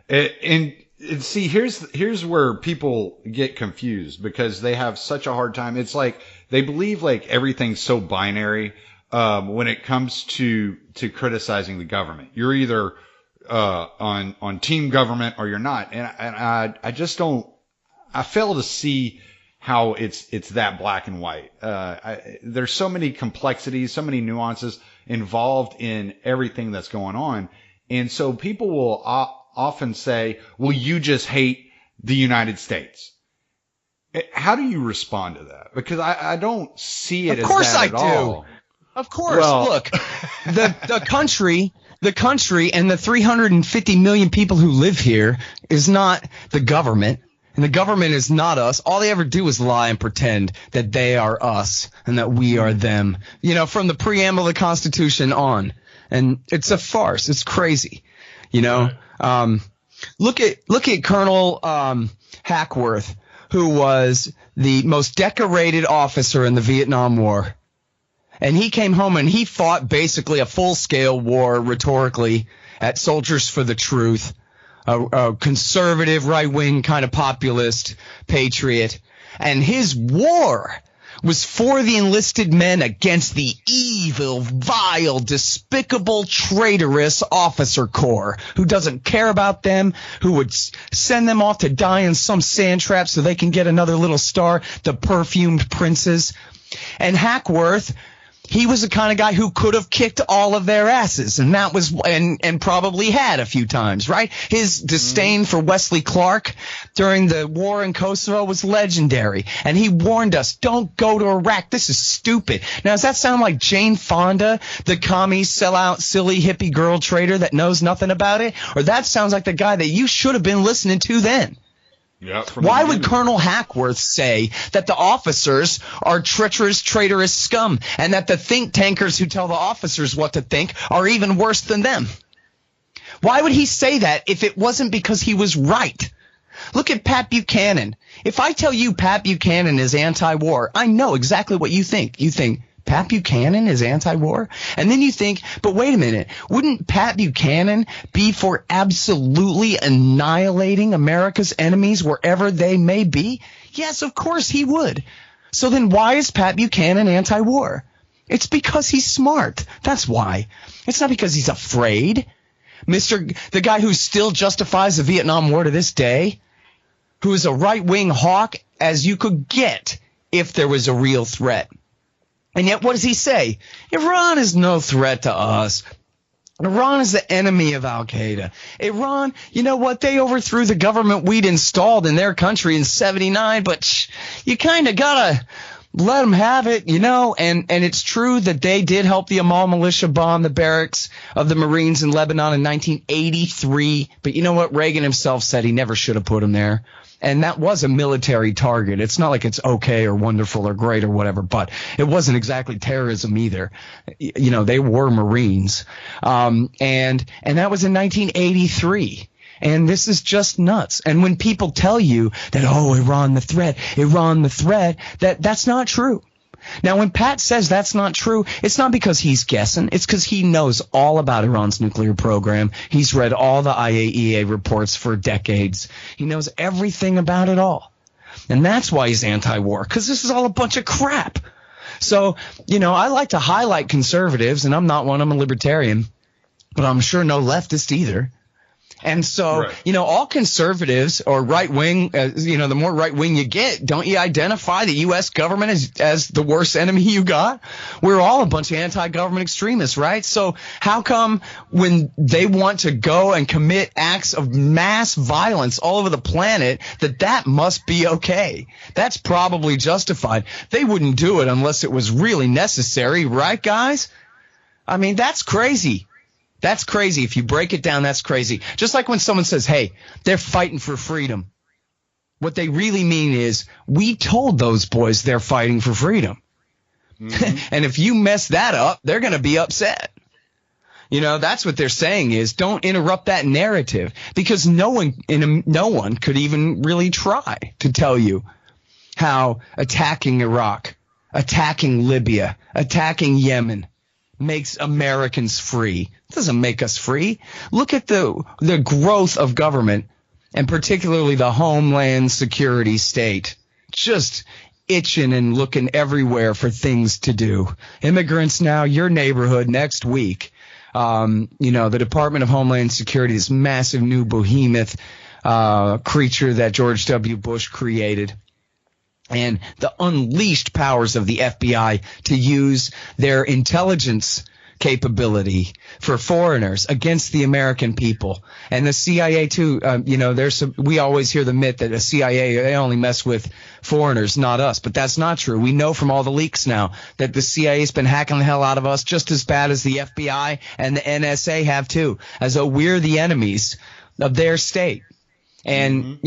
And see, here's where people get confused because they have such a hard time. It's like they believe like everything's so binary when it comes to criticizing the government. You're either on team government or you're not. And I just don't. I fail to see how it's that black and white. There's so many complexities, so many nuances involved in everything that's going on. And so people will often say, well, you just hate the United States. How do you respond to that? Because I don't see it as that at all. Of course. Well, look, the country and the 350 million people who live here is not the government. And the government is not us. All they ever do is lie and pretend that they are us and that we are them. You know, from the preamble of the Constitution on. And it's a farce. It's crazy. You know, look at Colonel Hackworth, who was the most decorated officer in the Vietnam War. And he came home and he fought basically a full-scale war rhetorically at Soldiers for the Truth, a conservative, right-wing kind of populist patriot. And his war was for the enlisted men against the evil, vile, despicable, traitorous officer corps who doesn't care about them, who would send them off to die in some sand trap so they can get another little star, the perfumed princes. And Hackworth, he was the kind of guy who could have kicked all of their asses, and that was and probably had a few times, right? His disdain for Wesley Clark during the war in Kosovo was legendary, and he warned us, don't go to Iraq. This is stupid. Now, does that sound like Jane Fonda, the commie, sellout, silly hippie girl trader that knows nothing about it? Or that sounds like the guy that you should have been listening to then? Yeah, why would Colonel Hackworth say that the officers are treacherous, traitorous scum, and that the think tankers who tell the officers what to think are even worse than them? Why would he say that if it wasn't because he was right? Look at Pat Buchanan. If I tell you Pat Buchanan is anti-war, I know exactly what you think. You think, Pat Buchanan is anti-war? And then you think, but wait a minute, wouldn't Pat Buchanan be for absolutely annihilating America's enemies wherever they may be? Yes, of course he would. So then why is Pat Buchanan anti-war? It's because he's smart. That's why. It's not because he's afraid. The guy who still justifies the Vietnam War to this day, who is a right-wing hawk as you could get if there was a real threat. And yet, what does he say? Iran is no threat to us. Iran is the enemy of Al-Qaeda. Iran, you know what? They overthrew the government we'd installed in their country in '79, but you kind of got to let them have it, you know? And it's true that they did help the Amal militia bomb the barracks of the Marines in Lebanon in 1983. But you know what? Reagan himself said he never should have put them there. And that was a military target. It's not like it's okay or wonderful or great or whatever, but it wasn't exactly terrorism either. You know, they were Marines. And that was in 1983. And this is just nuts. And when people tell you that, oh, Iran the threat, that's not true. Now, when Pat says that's not true, it's not because he's guessing. It's because he knows all about Iran's nuclear program. He's read all the IAEA reports for decades. He knows everything about it all. And that's why he's anti-war, because this is all a bunch of crap. So, I like to highlight conservatives, and I'm not one, I'm a libertarian, but I'm sure no leftist either. And so, right. All conservatives or right wing, the more right wing you get, don't you identify the U.S. government as the worst enemy you got? We're all a bunch of anti-government extremists, right? So how come when they want to go and commit acts of mass violence all over the planet, that must be okay? That's probably justified. They wouldn't do it unless it was really necessary, right, guys? I mean, that's crazy. That's crazy. If you break it down, that's crazy. Just like when someone says, hey, they're fighting for freedom. What they really mean is we told those boys they're fighting for freedom. Mm-hmm. And if you mess that up, they're going to be upset. That's what they're saying is don't interrupt that narrative, because no one could even really try to tell you how attacking Iraq, attacking Libya, attacking Yemen makes Americans free. It doesn't make us free. Look at the growth of government, and particularly the Homeland Security state, just itching and looking everywhere for things to do. Immigrants now, your neighborhood next week. The Department of Homeland Security, this massive new behemoth creature that George W. Bush created. And the unleashed powers of the FBI to use their intelligence capability for foreigners against the American people. And the CIA too, we always hear the myth that the CIA, they only mess with foreigners, not us. But that's not true. We know from all the leaks now that the CIA has been hacking the hell out of us just as bad as the FBI and the NSA have too, as though we're the enemies of their state. And,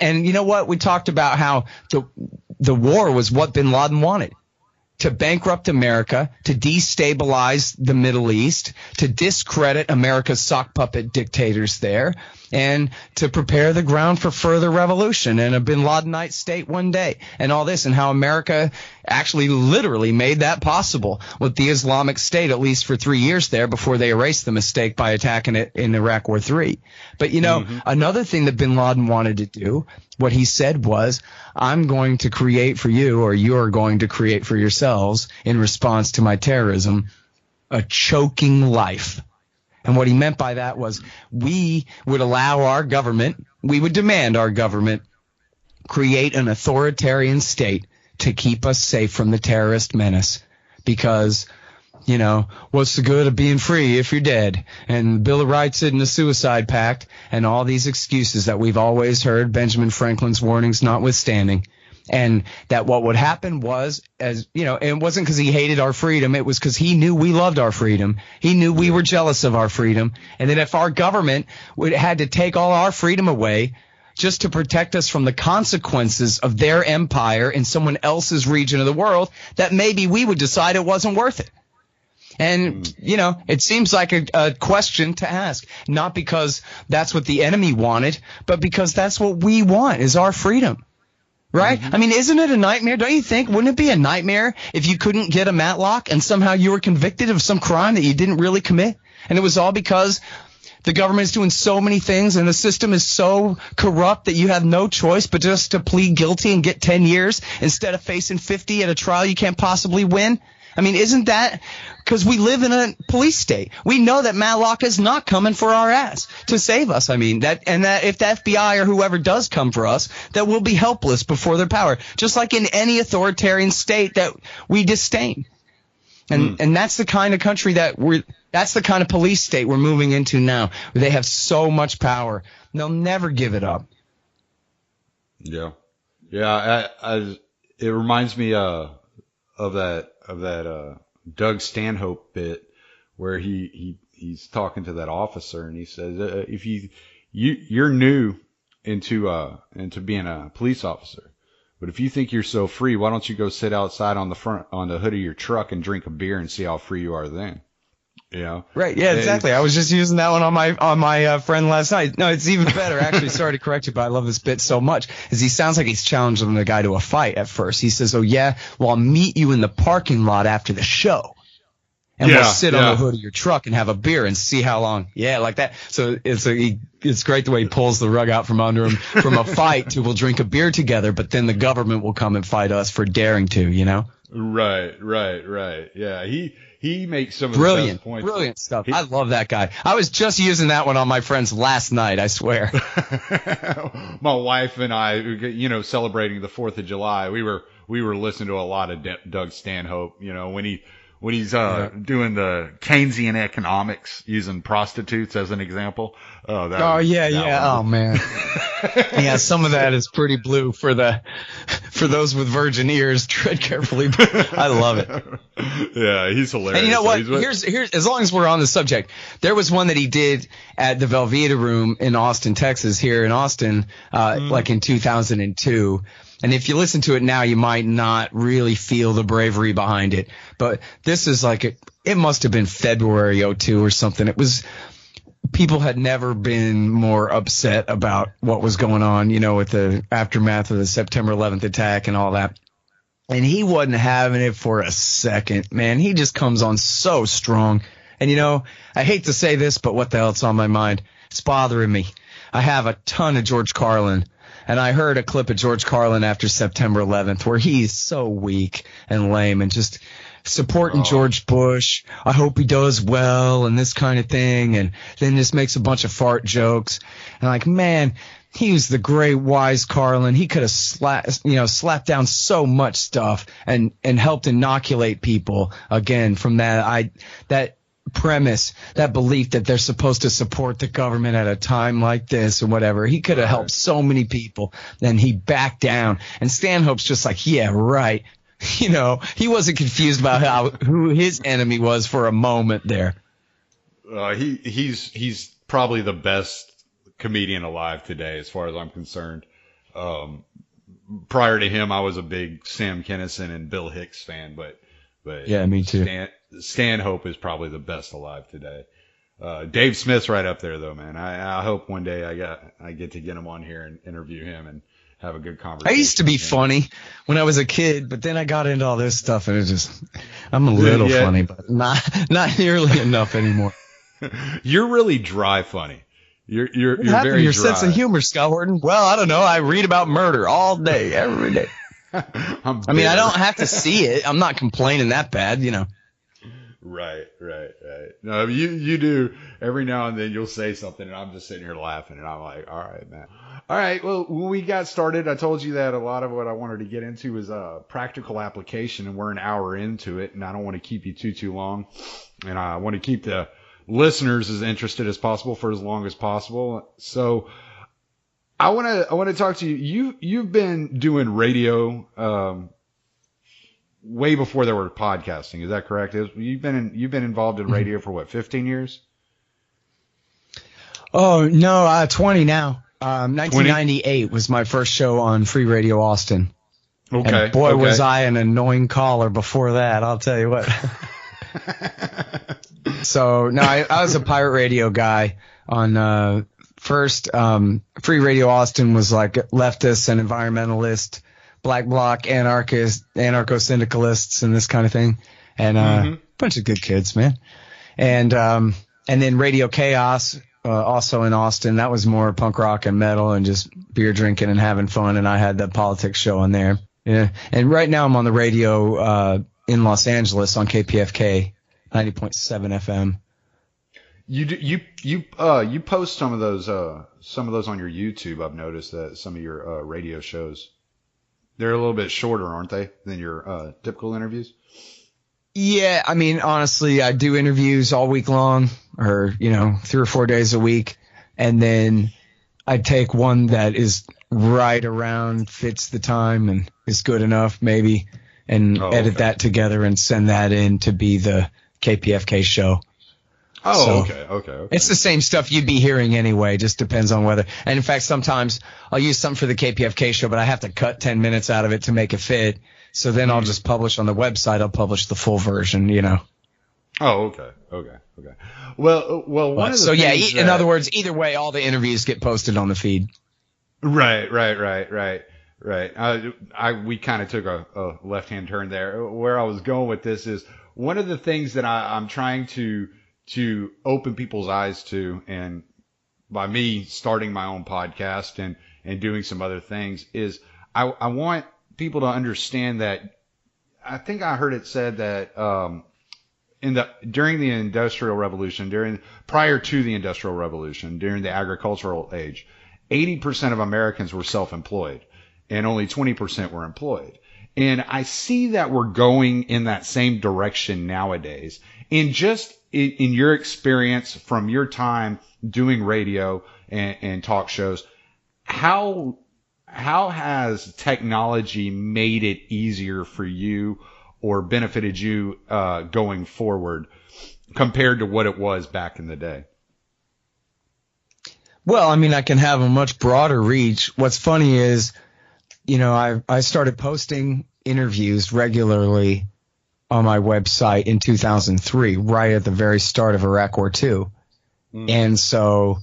and you know what? We talked about how the war was what bin Laden wanted. To bankrupt America, to destabilize the Middle East, to discredit America's sock puppet dictators there, and to prepare the ground for further revolution and a bin Ladenite state one day, and all this, and how America actually literally made that possible with the Islamic State, at least for 3 years there, before they erased the mistake by attacking it in Iraq War III. But, another thing that bin Laden wanted to do, what he said was, I'm going to create for you, or you're going to create for yourselves in response to my terrorism, a choking life. And what he meant by that was we would allow our government, we would demand our government create an authoritarian state to keep us safe from the terrorist menace. Because, what's the good of being free if you're dead? And the Bill of Rights and the Suicide Pact and all these excuses that we've always heard, Benjamin Franklin's warnings notwithstanding. And that what would happen was, and it wasn't because he hated our freedom. It was because he knew we loved our freedom. He knew we were jealous of our freedom. And that if our government had to take all our freedom away just to protect us from the consequences of their empire in someone else's region of the world, that maybe we would decide it wasn't worth it. And, it seems like a question to ask, not because that's what the enemy wanted, but because that's what we want, is our freedom. Right? Mm-hmm. I mean, isn't it a nightmare? Don't you think? Wouldn't it be a nightmare if you couldn't get a Matlock and somehow you were convicted of some crime that you didn't really commit? And it was all because the government is doing so many things and the system is so corrupt that you have no choice but just to plead guilty and get 10 years instead of facing 50 at a trial you can't possibly win? I mean, isn't that because we live in a police state? We know that Matlock is not coming for our ass to save us. I mean, that if the FBI or whoever does come for us, that we'll be helpless before their power, just like in any authoritarian state that we disdain. And that's the kind of country that's the kind of police state we're moving into now, where they have so much power. They'll never give it up. Yeah. Yeah. It reminds me, of that Doug Stanhope bit where he's talking to that officer and he says, if you're new into being a police officer, but if you think you're so free, why don't you go sit outside on the hood of your truck and drink a beer and see how free you are then? Right. Yeah, exactly. I was just using that one on my friend last night. No, it's even better. Actually, sorry to correct you, but I love this bit so much, is he sounds like he's challenging the guy to a fight at first. He says, oh, yeah, well, I'll meet you in the parking lot after the show. And we'll sit on the hood of your truck and have a beer and see how long. Yeah, like that. So it's great the way he pulls the rug out from under him from a fight to we'll drink a beer together, but then the government will come and fight us for daring to, Right. Yeah, he makes some of the best points. Brilliant stuff. I love that guy. I was just using that one on my friends last night, I swear. My wife and I, celebrating the 4th of July, we were listening to a lot of Doug Stanhope, when he's doing the Keynesian economics using prostitutes as an example. Oh man. Yeah, some of that is pretty blue for those with virgin ears. Tread carefully. I love it. Yeah, he's hilarious. And you know what? Here's as long as we're on the subject, there was one that he did at the Velveeta Room in Austin, Texas, here in Austin, like in 2002. And if you listen to it now, you might not really feel the bravery behind it. But this is it must have been February 2002 or something. People had never been more upset about what was going on, with the aftermath of the September 11th attack and all that. And he wasn't having it for a second, man. He just comes on so strong. And, I hate to say this, but what the hell, it's on my mind. It's bothering me. I have a ton of George Carlin. And I heard a clip of George Carlin after September 11th where he's so weak and lame and just supporting George Bush. I hope he does well and this kind of thing. And then just makes a bunch of fart jokes. And man, he was the great wise Carlin. He could have slapped down so much stuff and helped inoculate people again from that premise, that belief that they're supposed to support the government at a time like this or whatever. He could have helped so many people. Then he backed down. And Stanhope's just yeah, right. He wasn't confused about who his enemy was for a moment there. He's probably the best comedian alive today, as far as I'm concerned. Prior to him, I was a big Sam Kinison and Bill Hicks fan, but yeah, me too. Stanhope is probably the best alive today. Dave Smith's right up there, though, man. I hope one day I get to get him on here and interview him and have a good conversation. I used to be funny when I was a kid, but then I got into all this stuff, and I'm a little funny, but not nearly enough anymore. You're really dry funny. You're very your dry. Sense of humor, Scott Horton. Well, I don't know. I read about murder all day, every day. I don't have to see it. I'm not complaining that bad, Right. No, you do. Every now and then you'll say something, and I'm just sitting here laughing, and I'm like, all right, man. All right, well, when we got started, I told you that a lot of what I wanted to get into was practical application, and we're an hour into it, and I don't want to keep you too long, and I want to keep the listeners as interested as possible for as long as possible. So I want to talk to you. You've been doing radio way before there were podcasting. Is that correct? You've been involved in radio for 15 years? Oh no, 20 now. 1998 was my first show on Free Radio Austin. Okay. And boy, was I an annoying caller before that. I'll tell you what. So no, I was a pirate radio guy on first. Free Radio Austin was leftist and environmentalist, black bloc, anarcho-syndicalists and this kind of thing. And a bunch of good kids, man. And then Radio Chaos, also in Austin. That was more punk rock and metal and just beer drinking and having fun. And I had the politics show on there. Yeah. And right now I'm on the radio in Los Angeles on KPFK 90.7 FM. You post some of those on your YouTube. I've noticed that some of your radio shows, they're a little bit shorter, aren't they, than your typical interviews? Yeah, honestly, I do interviews all week long, or 3 or 4 days a week, and then I take one that is right around, fits the time, and is good enough, maybe, and edit that together and send that in to be the KPFK show. Oh, so okay. It's the same stuff you'd be hearing anyway. Just depends on whether. And in fact, sometimes I'll use something for the KPFK show, but I have to cut 10 minutes out of it to make it fit. So then I'll just publish on the website. I'll publish the full version, Oh, okay. Well, one of the things in other words, either way, all the interviews get posted on the feed. Right. We kind of took a left-hand turn there. Where I was going with this is one of the things that I'm trying to open people's eyes to, and by me starting my own podcast and doing some other things, is I want people to understand that I think I heard it said that during the Industrial Revolution, prior to the Industrial Revolution, during the agricultural age, 80% of Americans were self-employed, and only 20% were employed. And I see that we're going in that same direction nowadays. And just in your experience from your time doing radio and talk shows, how has technology made it easier for you or benefited you going forward compared to what it was back in the day? Well, I mean, I can have a much broader reach. What's funny is, I started posting interviews regularly on my website in 2003, right at the very start of Iraq War II. And so,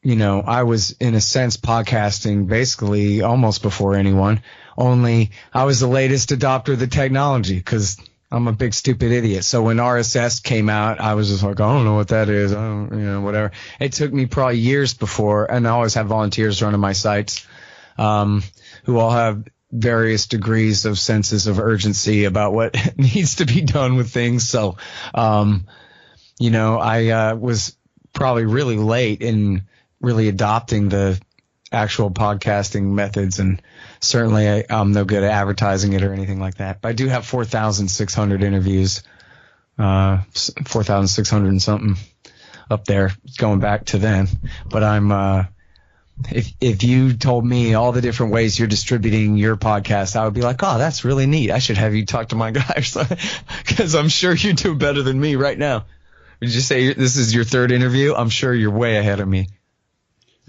I was in a sense podcasting basically almost before anyone, only I was the latest adopter of the technology because I'm a big stupid idiot. So when RSS came out, I was just like, I don't know what that is. I don't, whatever. It took me probably years before, and I always have volunteers running my sites, who all have various degrees of senses of urgency about what needs to be done with things. So, I was probably really late in really adopting the actual podcasting methods, and certainly I'm no good at advertising it or anything like that. But I do have 4,600 interviews, 4,600 and something up there going back to then. But I'm if you told me all the different ways you're distributing your podcast, I would be like, oh, that's really neat. I should have you talk to my guy or something, because I'm sure you do better than me right now. Would you say this is your third interview? I'm sure you're way ahead of me.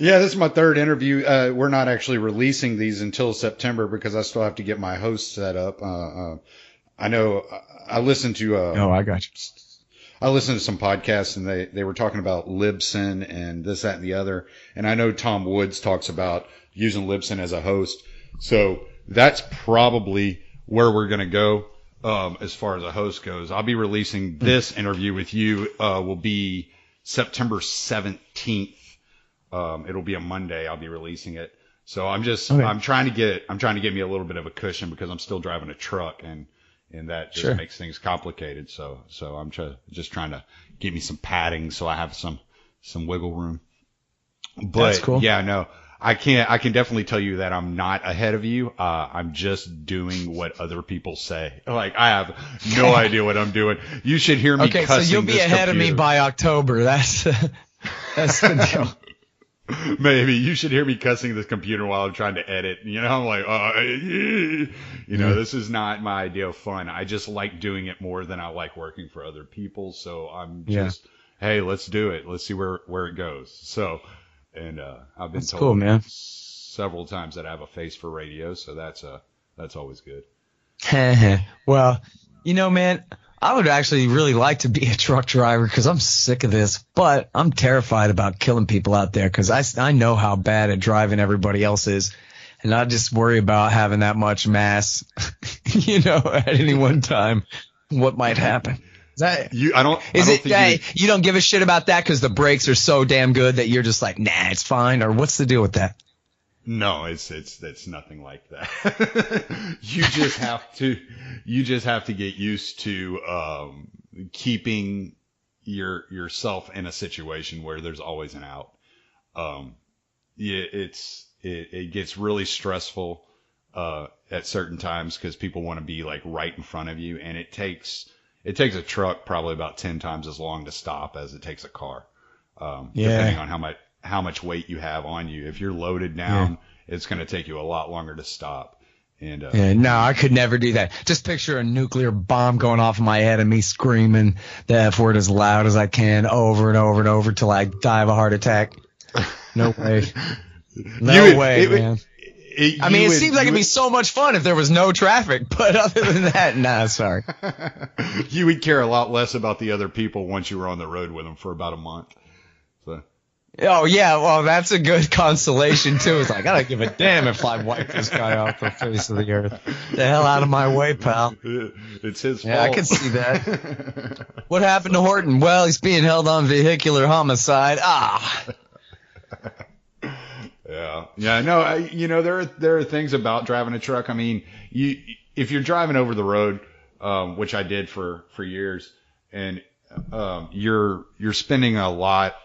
Yeah, this is my third interview. We're not actually releasing these until September because I still have to get my host set up. I know I listened to I got you. I listened to some podcasts, and they were talking about Libsyn and this, that, and the other. And I know Tom Woods talks about using Libsyn as a host. So that's probably where we're going to go as far as a host goes. I'll be releasing this interview with you will be September 17th. It'll be a Monday. I'll be releasing it. So I'm trying to get me a little bit of a cushion because I'm still driving a truck, and that just makes things complicated. So I'm just trying to get me some padding so I have some wiggle room. But that's cool. Yeah, no, I can definitely tell you that I'm not ahead of you. I'm just doing what other people say. Like, I have no idea what I'm doing. You should hear me cussing. Okay, so you'll be ahead of me by October. That's the deal. Maybe you should hear me cussing this computer while I'm trying to edit. I'm like, this is not my idea of fun. I just like doing it more than I like working for other people. So I'm just, hey, let's do it. Let's see where it goes. So, and I've been told cool, man. several times that I have a face for radio. So that's always good. Well, man, I would actually really like to be a truck driver because I'm sick of this, but I'm terrified about killing people out there because I know how bad at driving everybody else is, and I just worry about having that much mass, at any one time, what might happen. You don't give a shit about that because the brakes are so damn good that you're just like, nah, it's fine, or what's the deal with that? No, it's nothing like that. You just have to get used to keeping yourself in a situation where there's always an out. It gets really stressful at certain times because people want to be like right in front of you, and it takes a truck probably about 10 times as long to stop as it takes a car. Depending on how much weight you have on you. If you're loaded down, it's going to take you a lot longer to stop. And no, I could never do that. Just picture a nuclear bomb going off in my head and me screaming the F word as loud as I can over and over and over till I die of a heart attack. No way. No way, man. It seems like it'd be so much fun if there was no traffic, but other than that, nah, sorry. You would care a lot less about the other people once you were on the road with them for about a month. So. Oh, yeah, well, that's a good consolation, too. It's like, I don't give a damn if I wipe this guy off the face of the earth. The hell out of my way, pal. It's his fault. Yeah, I can see that. What happened to Horton? Well, he's being held on vehicular homicide. Yeah. Yeah, no, there are things about driving a truck. I mean, if you're driving over the road, which I did for years, and you're spending a lot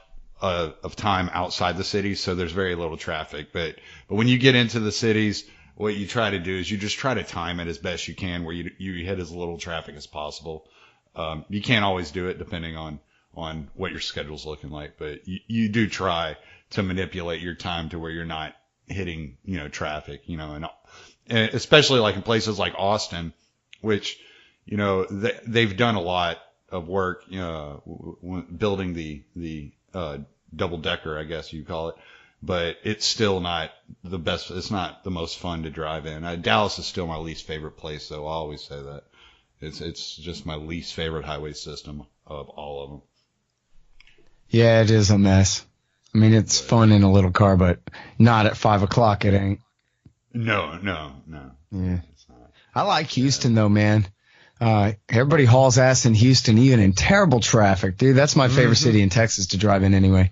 of time outside the city, so there's very little traffic. But when you get into the cities, what you try to do is you just try to time it as best you can, where you hit as little traffic as possible. You can't always do it depending on what your schedule's looking like, but you do try to manipulate your time to where you're not hitting, traffic, and especially like in places like Austin, which, they've done a lot of work, building the double decker, I guess you call it, but it's still not the best. It's not the most fun to drive in. Dallas is still my least favorite place, though. I always say that. It's just my least favorite highway system of all of them. Yeah, it is a mess. I mean, it's fun in a little car, but not at 5 o'clock. It ain't. No. Yeah. It's not. I like Houston though, man. Everybody hauls ass in Houston, even in terrible traffic, dude. That's my favorite city in Texas to drive in anyway.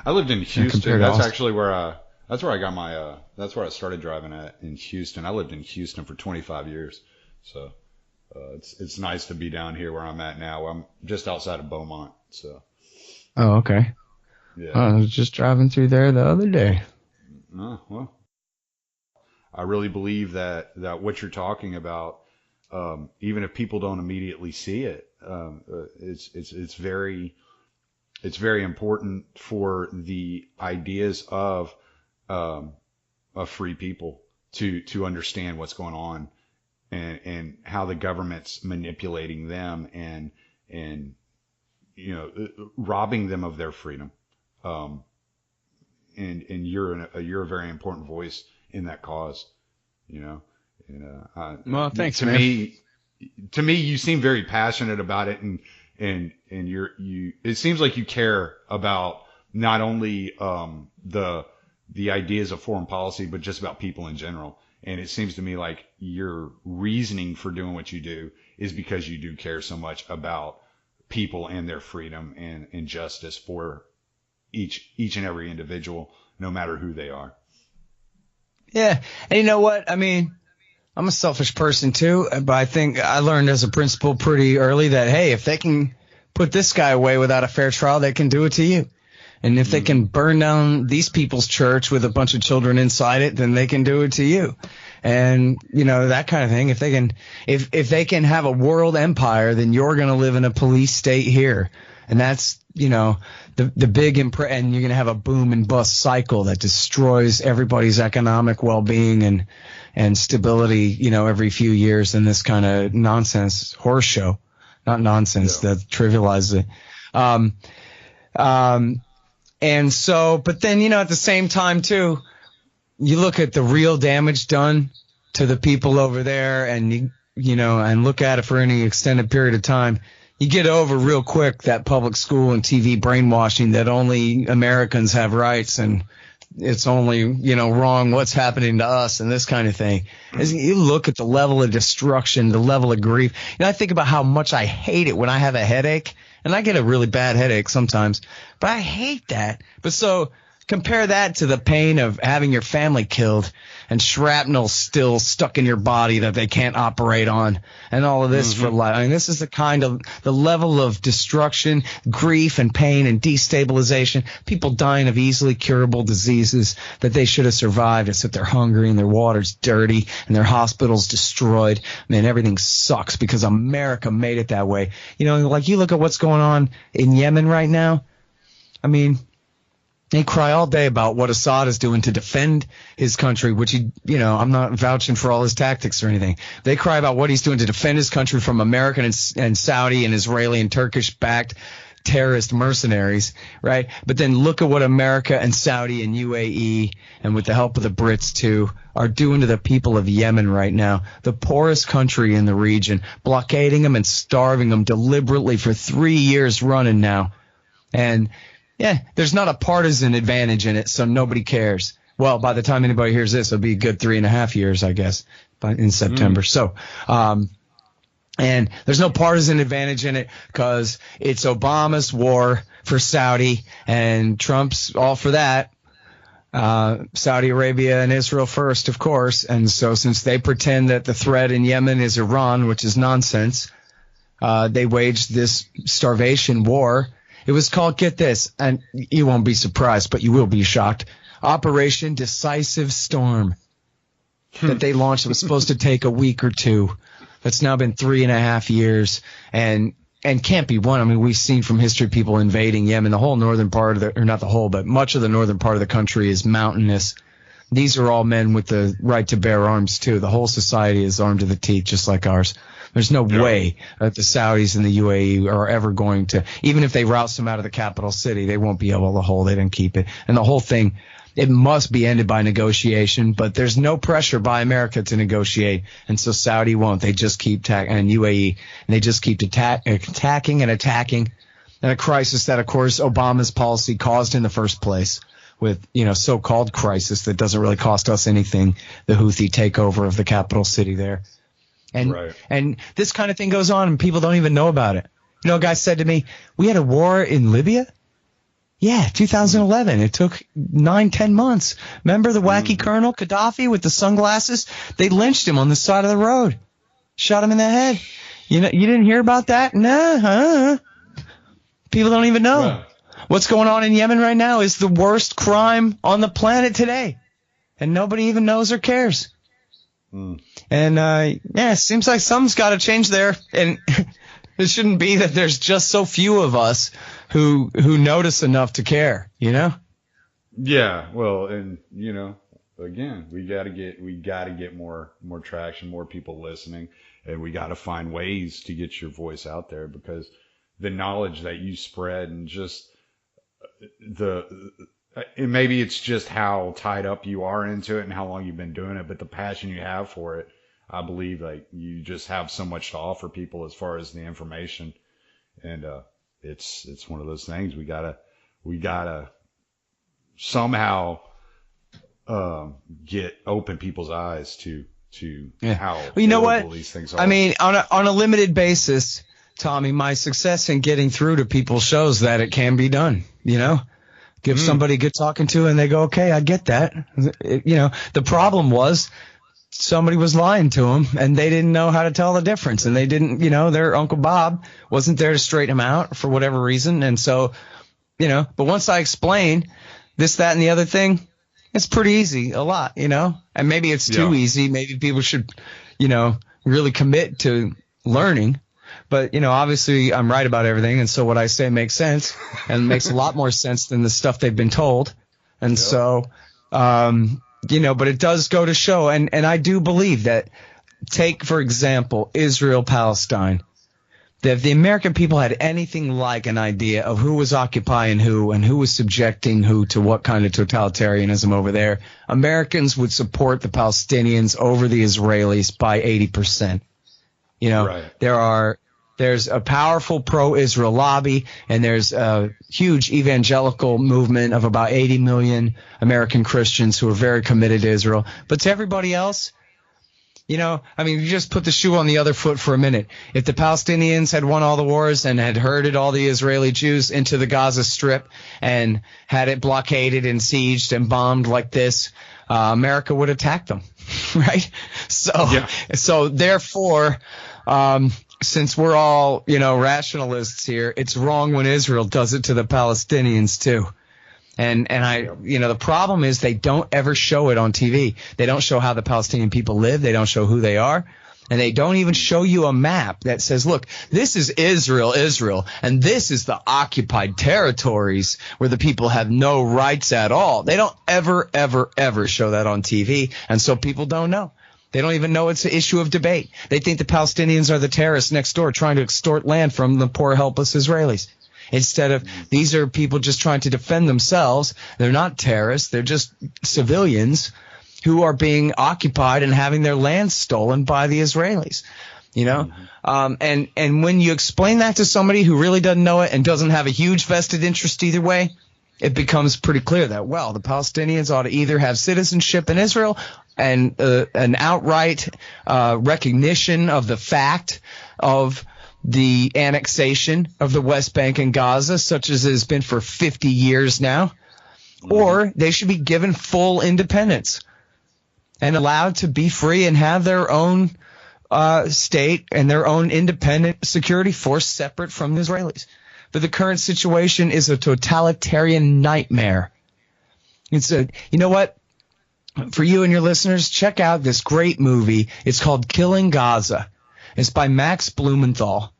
I lived in Houston. That's actually where that's where I got my that's where I started driving at, in Houston. I lived in Houston for 25 years. So it's nice to be down here where I'm at now. I'm just outside of Beaumont, so. Oh, okay. Yeah. I was just driving through there the other day. Oh, well. I really believe that what you're talking about, even if people don't immediately see it, it's very important for the ideas of free people to understand what's going on and how the government's manipulating them and robbing them of their freedom. And you're a very important voice in that cause, Well, thanks, to man. me, you seem very passionate about it, and it seems like you care about not only the ideas of foreign policy, but just about people in general. And it seems to me like your reasoning for doing what you do is because you do care so much about people and their freedom and justice for each and every individual, no matter who they are. Yeah. And you know what? I mean, I'm a selfish person too, but I think I learned as a principal pretty early that, hey, if they can put this guy away without a fair trial, they can do it to you. And if they can burn down these people's church with a bunch of children inside it, then they can do it to you. And, that kind of thing. If they can have a world empire, then you're going to live in a police state here. And that's, the big and you're going to have a boom and bust cycle that destroys everybody's economic well-being and stability, every few years in this kind of nonsense horse show. Not nonsense, that trivializes it. And so, but then, at the same time too, you look at the real damage done to the people over there and and look at it for any extended period of time. You get over real quick that public school and TV brainwashing that only Americans have rights and it's only, wrong what's happening to us and this kind of thing. As you look at the level of destruction, the level of grief, I think about how much I hate it when I have a headache, and I get a really bad headache sometimes, but I hate that. But so compare that to the pain of having your family killed and shrapnel still stuck in your body that they can't operate on and all of this for life. I mean, this is the level of destruction, grief and pain and destabilization, people dying of easily curable diseases that they should have survived, except they're hungry and their water's dirty and their hospital's destroyed. Man, everything sucks because America made it that way. Like you look at what's going on in Yemen right now. I mean, they cry all day about what Assad is doing to defend his country, which I'm not vouching for all his tactics or anything. They cry about what he's doing to defend his country from American and Saudi and Israeli and Turkish-backed terrorist mercenaries, right? But then look at what America and Saudi and UAE, and with the help of the Brits too, are doing to the people of Yemen right now, the poorest country in the region, blockading them and starving them deliberately for 3 years running now. And yeah, there's not a partisan advantage in it, so nobody cares. Well, by the time anybody hears this, it'll be a good 3.5 years, I guess, in September. So, and there's no partisan advantage in it because it's Obama's war for Saudi and Trump's all for that. Saudi Arabia and Israel first, of course. And so since they pretend that the threat in Yemen is Iran, which is nonsense, they waged this starvation war. It was called, get this, and you won't be surprised, but you will be shocked, Operation Decisive Storm, that they launched. It was supposed to take a week or two. That's now been 3.5 years and can't be won. I mean, we've seen from history people invading Yemen. The whole northern part of or not the whole, but much of the northern part of the country is mountainous. These are all men with the right to bear arms, too. The whole society is armed to the teeth, just like ours. There's no way that the Saudis and the UAE are ever going to, even if they roust them out of the capital city, they won't be able to hold it and keep it. And the whole thing, it must be ended by negotiation, but there's no pressure by America to negotiate. And so Saudi won't. They just keep and UAE, and they just keep attacking and attacking. And a crisis that, of course, Obama's policy caused in the first place with, so-called crisis that doesn't really cost us anything, the Houthi takeover of the capital city there. And this kind of thing goes on and people don't even know about it. A guy said to me, we had a war in Libya? Yeah, 2011. It took 9-10 months. Remember the wacky colonel, Gaddafi, with the sunglasses? They lynched him on the side of the road. Shot him in the head. You didn't hear about that? Nah. People don't even know. Right. What's going on in Yemen right now is the worst crime on the planet today. And nobody even knows or cares. And, it seems like something's got to change there. And it shouldn't be that there's just so few of us who notice enough to care, Yeah, well, and, again, we got to get more traction, more people listening, and we got to find ways to get your voice out there, because the knowledge that you spread and just and maybe it's just how tied up you are into it and how long you've been doing it, but the passion you have for it, I believe you just have so much to offer people as far as the information. And, it's one of those things we gotta somehow, open people's eyes to how horrible these things are. I mean, on a limited basis, Tommy, my success in getting through to people shows that it can be done, Give somebody a good talking to and they go, okay, I get that. The problem was somebody was lying to them and they didn't know how to tell the difference. And they didn't, their Uncle Bob wasn't there to straighten them out for whatever reason. And so, but once I explain this, that, and the other thing, it's pretty easy, a lot, and maybe it's too easy. Maybe people should, really commit to learning. But, obviously I'm right about everything. And so what I say makes sense and makes a lot more sense than the stuff they've been told. And so, but it does go to show. And I do believe that, take, for example, Israel, Palestine, that if the American people had anything like an idea of who was occupying who and who was subjecting who to what kind of totalitarianism over there, Americans would support the Palestinians over the Israelis by 80%. There's a powerful pro-Israel lobby, and there's a huge evangelical movement of about 80 million American Christians who are very committed to Israel. But to everybody else, you just put the shoe on the other foot for a minute. If the Palestinians had won all the wars and had herded all the Israeli Jews into the Gaza Strip and had it blockaded and sieged and bombed like this, America would attack them, right? So therefore, since we're all, rationalists here, it's wrong when Israel does it to the Palestinians too. And the problem is they don't ever show it on TV. They don't show how the Palestinian people live. They don't show who they are. And they don't even show you a map that says, look, this is Israel, and this is the occupied territories where the people have no rights at all. They don't ever, ever, ever show that on TV. And so people don't know. They don't even know it's an issue of debate. They think the Palestinians are the terrorists next door trying to extort land from the poor, helpless Israelis. Instead of, these are people just trying to defend themselves. They're not terrorists. They're just civilians who are being occupied and having their land stolen by the Israelis. And when you explain that to somebody who really doesn't know it and doesn't have a huge vested interest either way, it becomes pretty clear that, well, the Palestinians ought to either have citizenship in Israel and an outright recognition of the fact of the annexation of the West Bank and Gaza, such as it has been for 50 years now, or they should be given full independence and allowed to be free and have their own state and their own independent security force separate from the Israelis. But the current situation is a totalitarian nightmare. It's you know what? For you and your listeners, check out this great movie. It's called Killing Gaza. It's by Max Blumenthal.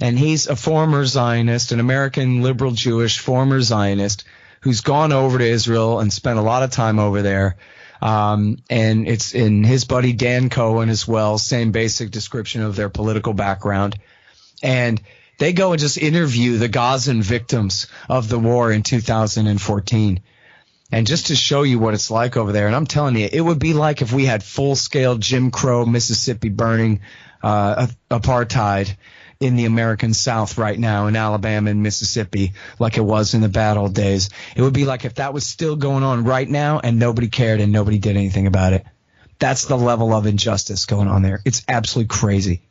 And he's a former Zionist, an American liberal Jewish former Zionist who's gone over to Israel and spent a lot of time over there. And it's in his buddy Dan Cohen as well, same basic description of their political background. And they go and just interview the Gazan victims of the war in 2014. And just to show you what it's like over there, and I'm telling you, it would be like if we had full-scale Jim Crow, Mississippi burning apartheid in the American South right now in Alabama and Mississippi like it was in the bad old days. It would be like if that was still going on right now and nobody cared and nobody did anything about it. That's the level of injustice going on there. It's absolutely crazy.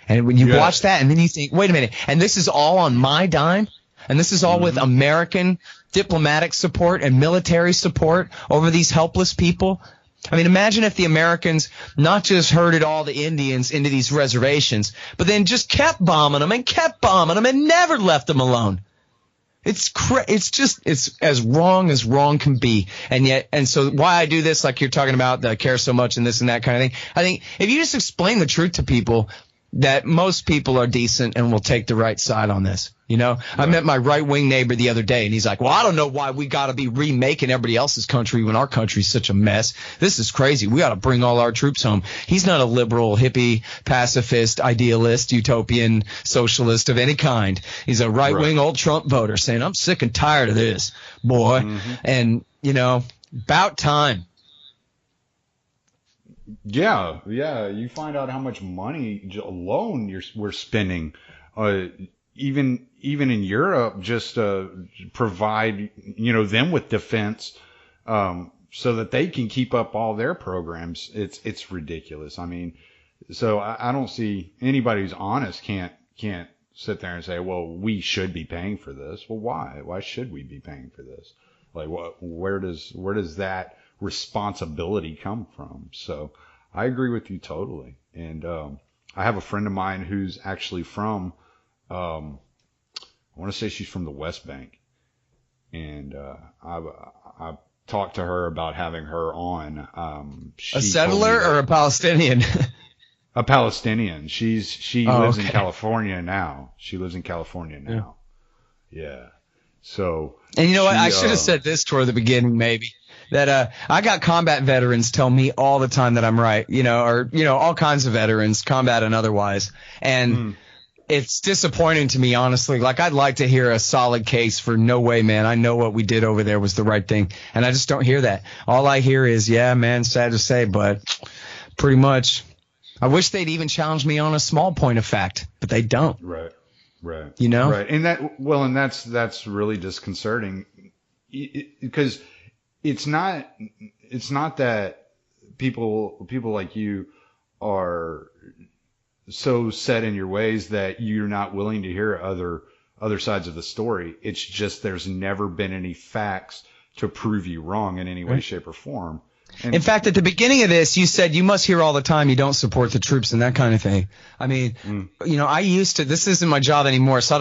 And when you watch that and then you think, wait a minute, and this is all on my dime? And this is all with American diplomatic support and military support over these helpless people? I mean, imagine if the Americans not just herded all the Indians into these reservations, but then just kept bombing them and never left them alone. It's as wrong can be. And so why I do this, like you're talking about, that I care so much and this and that kind of thing. I think if you just explain the truth to people, that most people are decent and will take the right side on this. You know, right. I met my right-wing neighbor the other day, and he's like, well, I don't know why we got to be remaking everybody else's country when our country's such a mess. This is crazy. We got to bring all our troops home. He's not a liberal, hippie, pacifist, idealist, utopian, socialist of any kind. He's a right-wing old Trump voter saying, I'm sick and tired of this, boy. And, you know, about time. Yeah. You find out how much money alone we're spending, even in Europe, just provide them with defense, so that they can keep up all their programs. It's ridiculous. I mean, so I don't see anybody who's honest can't sit there and say, well, we should be paying for this. Well, why? Why should we be paying for this? Like, where does that responsibility come from? So I agree with you totally. And I have a friend of mine who's actually from, I want to say she's from the West Bank. And I've talked to her about having her on. A settler or a Palestinian? A Palestinian. She lives in California now. Yeah. So. And you know what? I should have said this toward the beginning, maybe. That I got combat veterans tell me all the time that I'm right, or all kinds of veterans, combat and otherwise. And it's disappointing to me, honestly. Like, I'd like to hear a solid case for no way, man. I know what we did over there was the right thing. And I just don't hear that. All I hear is, yeah, man, sad to say, but pretty much. I wish they'd even challenge me on a small point of fact, but they don't. Right. Right. Right. And that's really disconcerting, because it's not that people like you are so set in your ways that you're not willing to hear other sides of the story. It's just there's never been any facts to prove you wrong in any way, shape, or form. And in fact, at the beginning of this, you said you must hear all the time you don't support the troops and that kind of thing. I mean, I used to – this isn't my job anymore, so I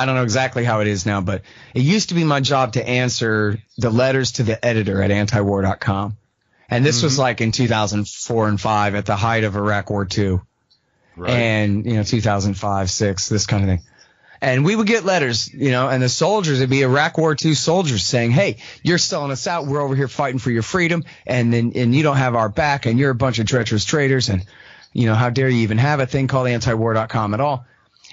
don't know exactly how it is now, but it used to be my job to answer the letters to the editor at antiwar.com. And this was like in 2004 and 5 at the height of Iraq War II. Right. And, 2005, 6, this kind of thing. And we would get letters, and the soldiers, it'd be Iraq War II soldiers saying, hey, you're selling us out. We're over here fighting for your freedom. And you don't have our back, and you're a bunch of treacherous traitors. And, how dare you even have a thing called antiwar.com at all?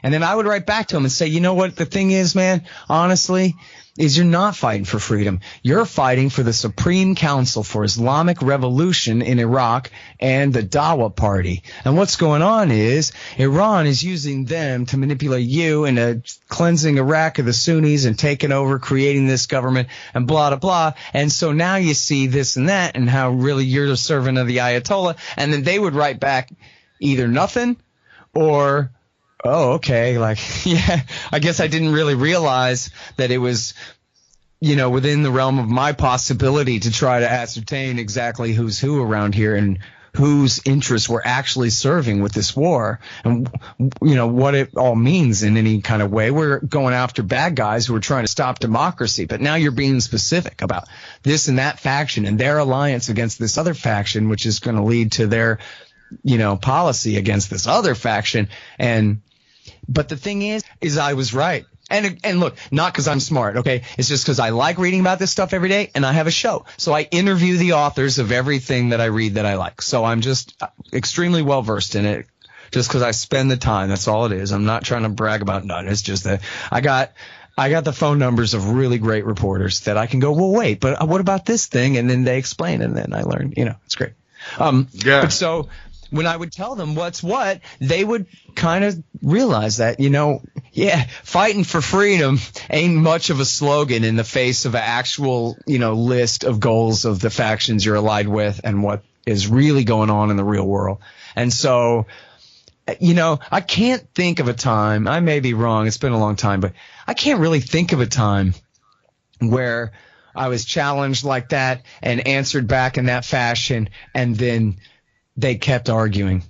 And then I would write back to them and say, you know what the thing is, man, honestly, is you're not fighting for freedom. You're fighting for the Supreme Council for Islamic Revolution in Iraq and the Dawa Party. And what's going on is Iran is using them to manipulate you into cleansing Iraq of the Sunnis and taking over, creating this government and blah, blah, blah. And so now you see this and that and how really you're a servant of the Ayatollah. And then they would write back either nothing or – oh, okay. Like, yeah, I guess I didn't really realize that it was within the realm of my possibility to try to ascertain exactly who's who around here and whose interests we're actually serving with this war and, what it all means in any kind of way. We're going after bad guys who are trying to stop democracy. But now you're being specific about this and that faction and their alliance against this other faction, which is going to lead to their, policy against this other faction. But the thing is I was right. And look, not because I'm smart, okay? It's just because I like reading about this stuff every day, and I have a show. So I interview the authors of everything that I read that I like. So I'm just extremely well-versed in it just because I spend the time. That's all it is. I'm not trying to brag about none. It's just that I got the phone numbers of really great reporters that I can go, well, wait, but what about this thing? And then they explain, and then I learn. It's great. But so when I would tell them what's what, they would kind of realize that, fighting for freedom ain't much of a slogan in the face of an actual, list of goals of the factions you're allied with and what is really going on in the real world. And so, I can't think of a time, I may be wrong, it's been a long time, but I can't really think of a time where I was challenged like that and answered back in that fashion and then they kept arguing.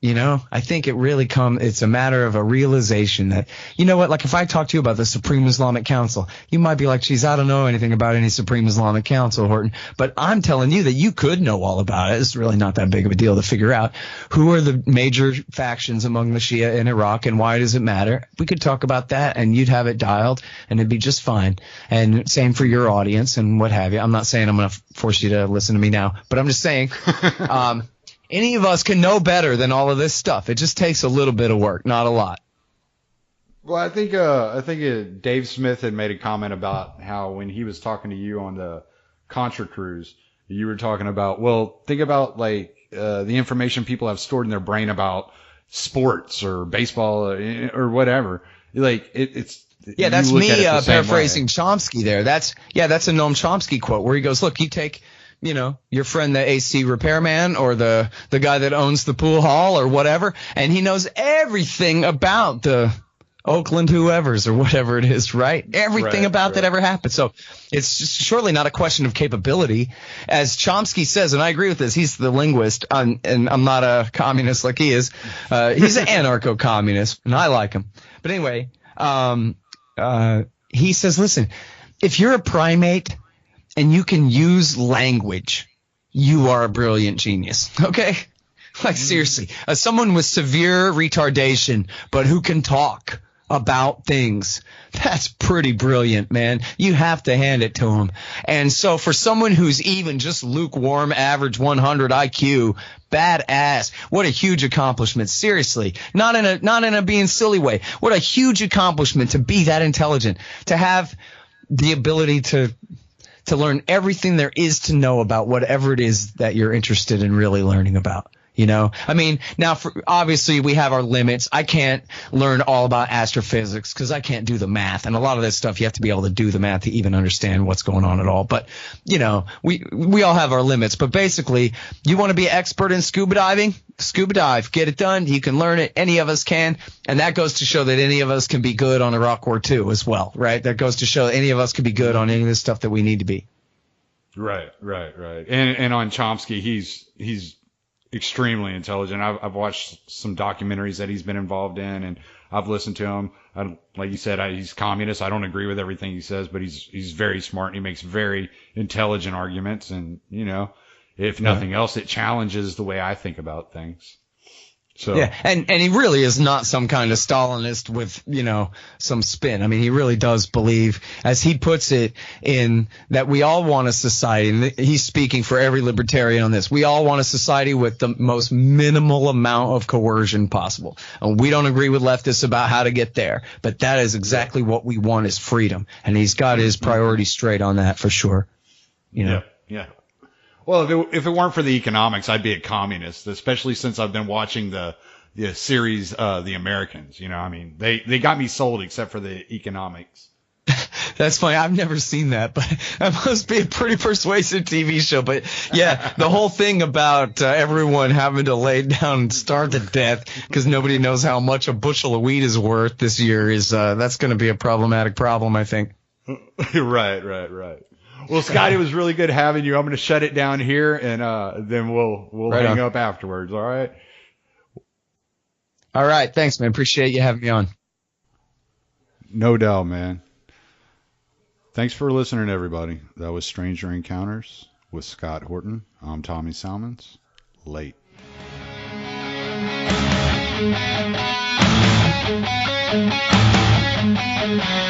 I think it's a matter of a realization that, like if I talk to you about the Supreme Islamic Council, you might be like, geez, I don't know anything about any Supreme Islamic Council, Horton. But I'm telling you that you could know all about it. It's really not that big of a deal to figure out who are the major factions among the Shia in Iraq and why does it matter? We could talk about that and you'd have it dialed and it'd be just fine. And same for your audience and what have you. I'm not saying I'm going to force you to listen to me now, but I'm just saying, any of us can know better than all of this stuff. It just takes a little bit of work, not a lot. Well, I think Dave Smith had made a comment about how when he was talking to you on the Contra cruise, you were talking about, well, think about like the information people have stored in their brain about sports or baseball or whatever. Like it's that's me paraphrasing Chomsky there. That's a Noam Chomsky quote where he goes, look, you take your friend, the AC repairman or the guy that owns the pool hall or whatever, and he knows everything about the Oakland whoever's or whatever it is, right? Everything about that ever happened. So it's just surely not a question of capability. As Chomsky says, and I agree with this, he's the linguist, and I'm not a communist like he is. He's an anarcho-communist, and I like him. But anyway, he says, listen, if you're a primate – and you can use language, you are a brilliant genius. Okay? Like seriously, someone with severe retardation, but who can talk about things. That's pretty brilliant, man. You have to hand it to him. And so for someone who's even just lukewarm, average 100 IQ, badass, what a huge accomplishment. Seriously, not in a being silly way. What a huge accomplishment to be that intelligent, to have the ability to learn everything there is to know about whatever it is that you're interested in really learning about. I mean, now obviously we have our limits. I can't learn all about astrophysics because I can't do the math. And a lot of this stuff, you have to be able to do the math to even understand what's going on at all. But, we all have our limits. But basically, you want to be an expert in scuba diving? Scuba dive. Get it done. You can learn it. Any of us can. And that goes to show that any of us can be good on Iraq War II as well, right? That goes to show that any of us can be good on any of this stuff that we need to be. Right. And on Chomsky, he's extremely intelligent. I've watched some documentaries that he's been involved in, and I've listened to him. Like you said, he's communist. I don't agree with everything he says, but he's very smart and he makes very intelligent arguments. And if nothing else, it challenges the way I think about things. So yeah, and he really is not some kind of Stalinist with, some spin. I mean, he really does believe, as he puts it, in that we all want a society, and he's speaking for every libertarian on this. We all want a society with the most minimal amount of coercion possible. And we don't agree with leftists about how to get there, but that is exactly what we want, is freedom. And he's got his priorities straight on that for sure. Yeah. Well, if it weren't for the economics, I'd be a communist, especially since I've been watching the series, The Americans. I mean, they got me sold except for the economics. That's funny. I've never seen that, but that must be a pretty persuasive TV show. But yeah, the whole thing about everyone having to lay down and starve to death because nobody knows how much a bushel of wheat is worth this year is that's going to be a problematic problem, I think. Right. Well, Scott, it was really good having you. I'm going to shut it down here, and then we'll Right hang on. up afterwards. All right. All right. Thanks, man. Appreciate you having me on. No doubt, man. Thanks for listening, everybody. That was Stranger Encounters with Scott Horton. I'm Tommy Salmons. Late. Thank you.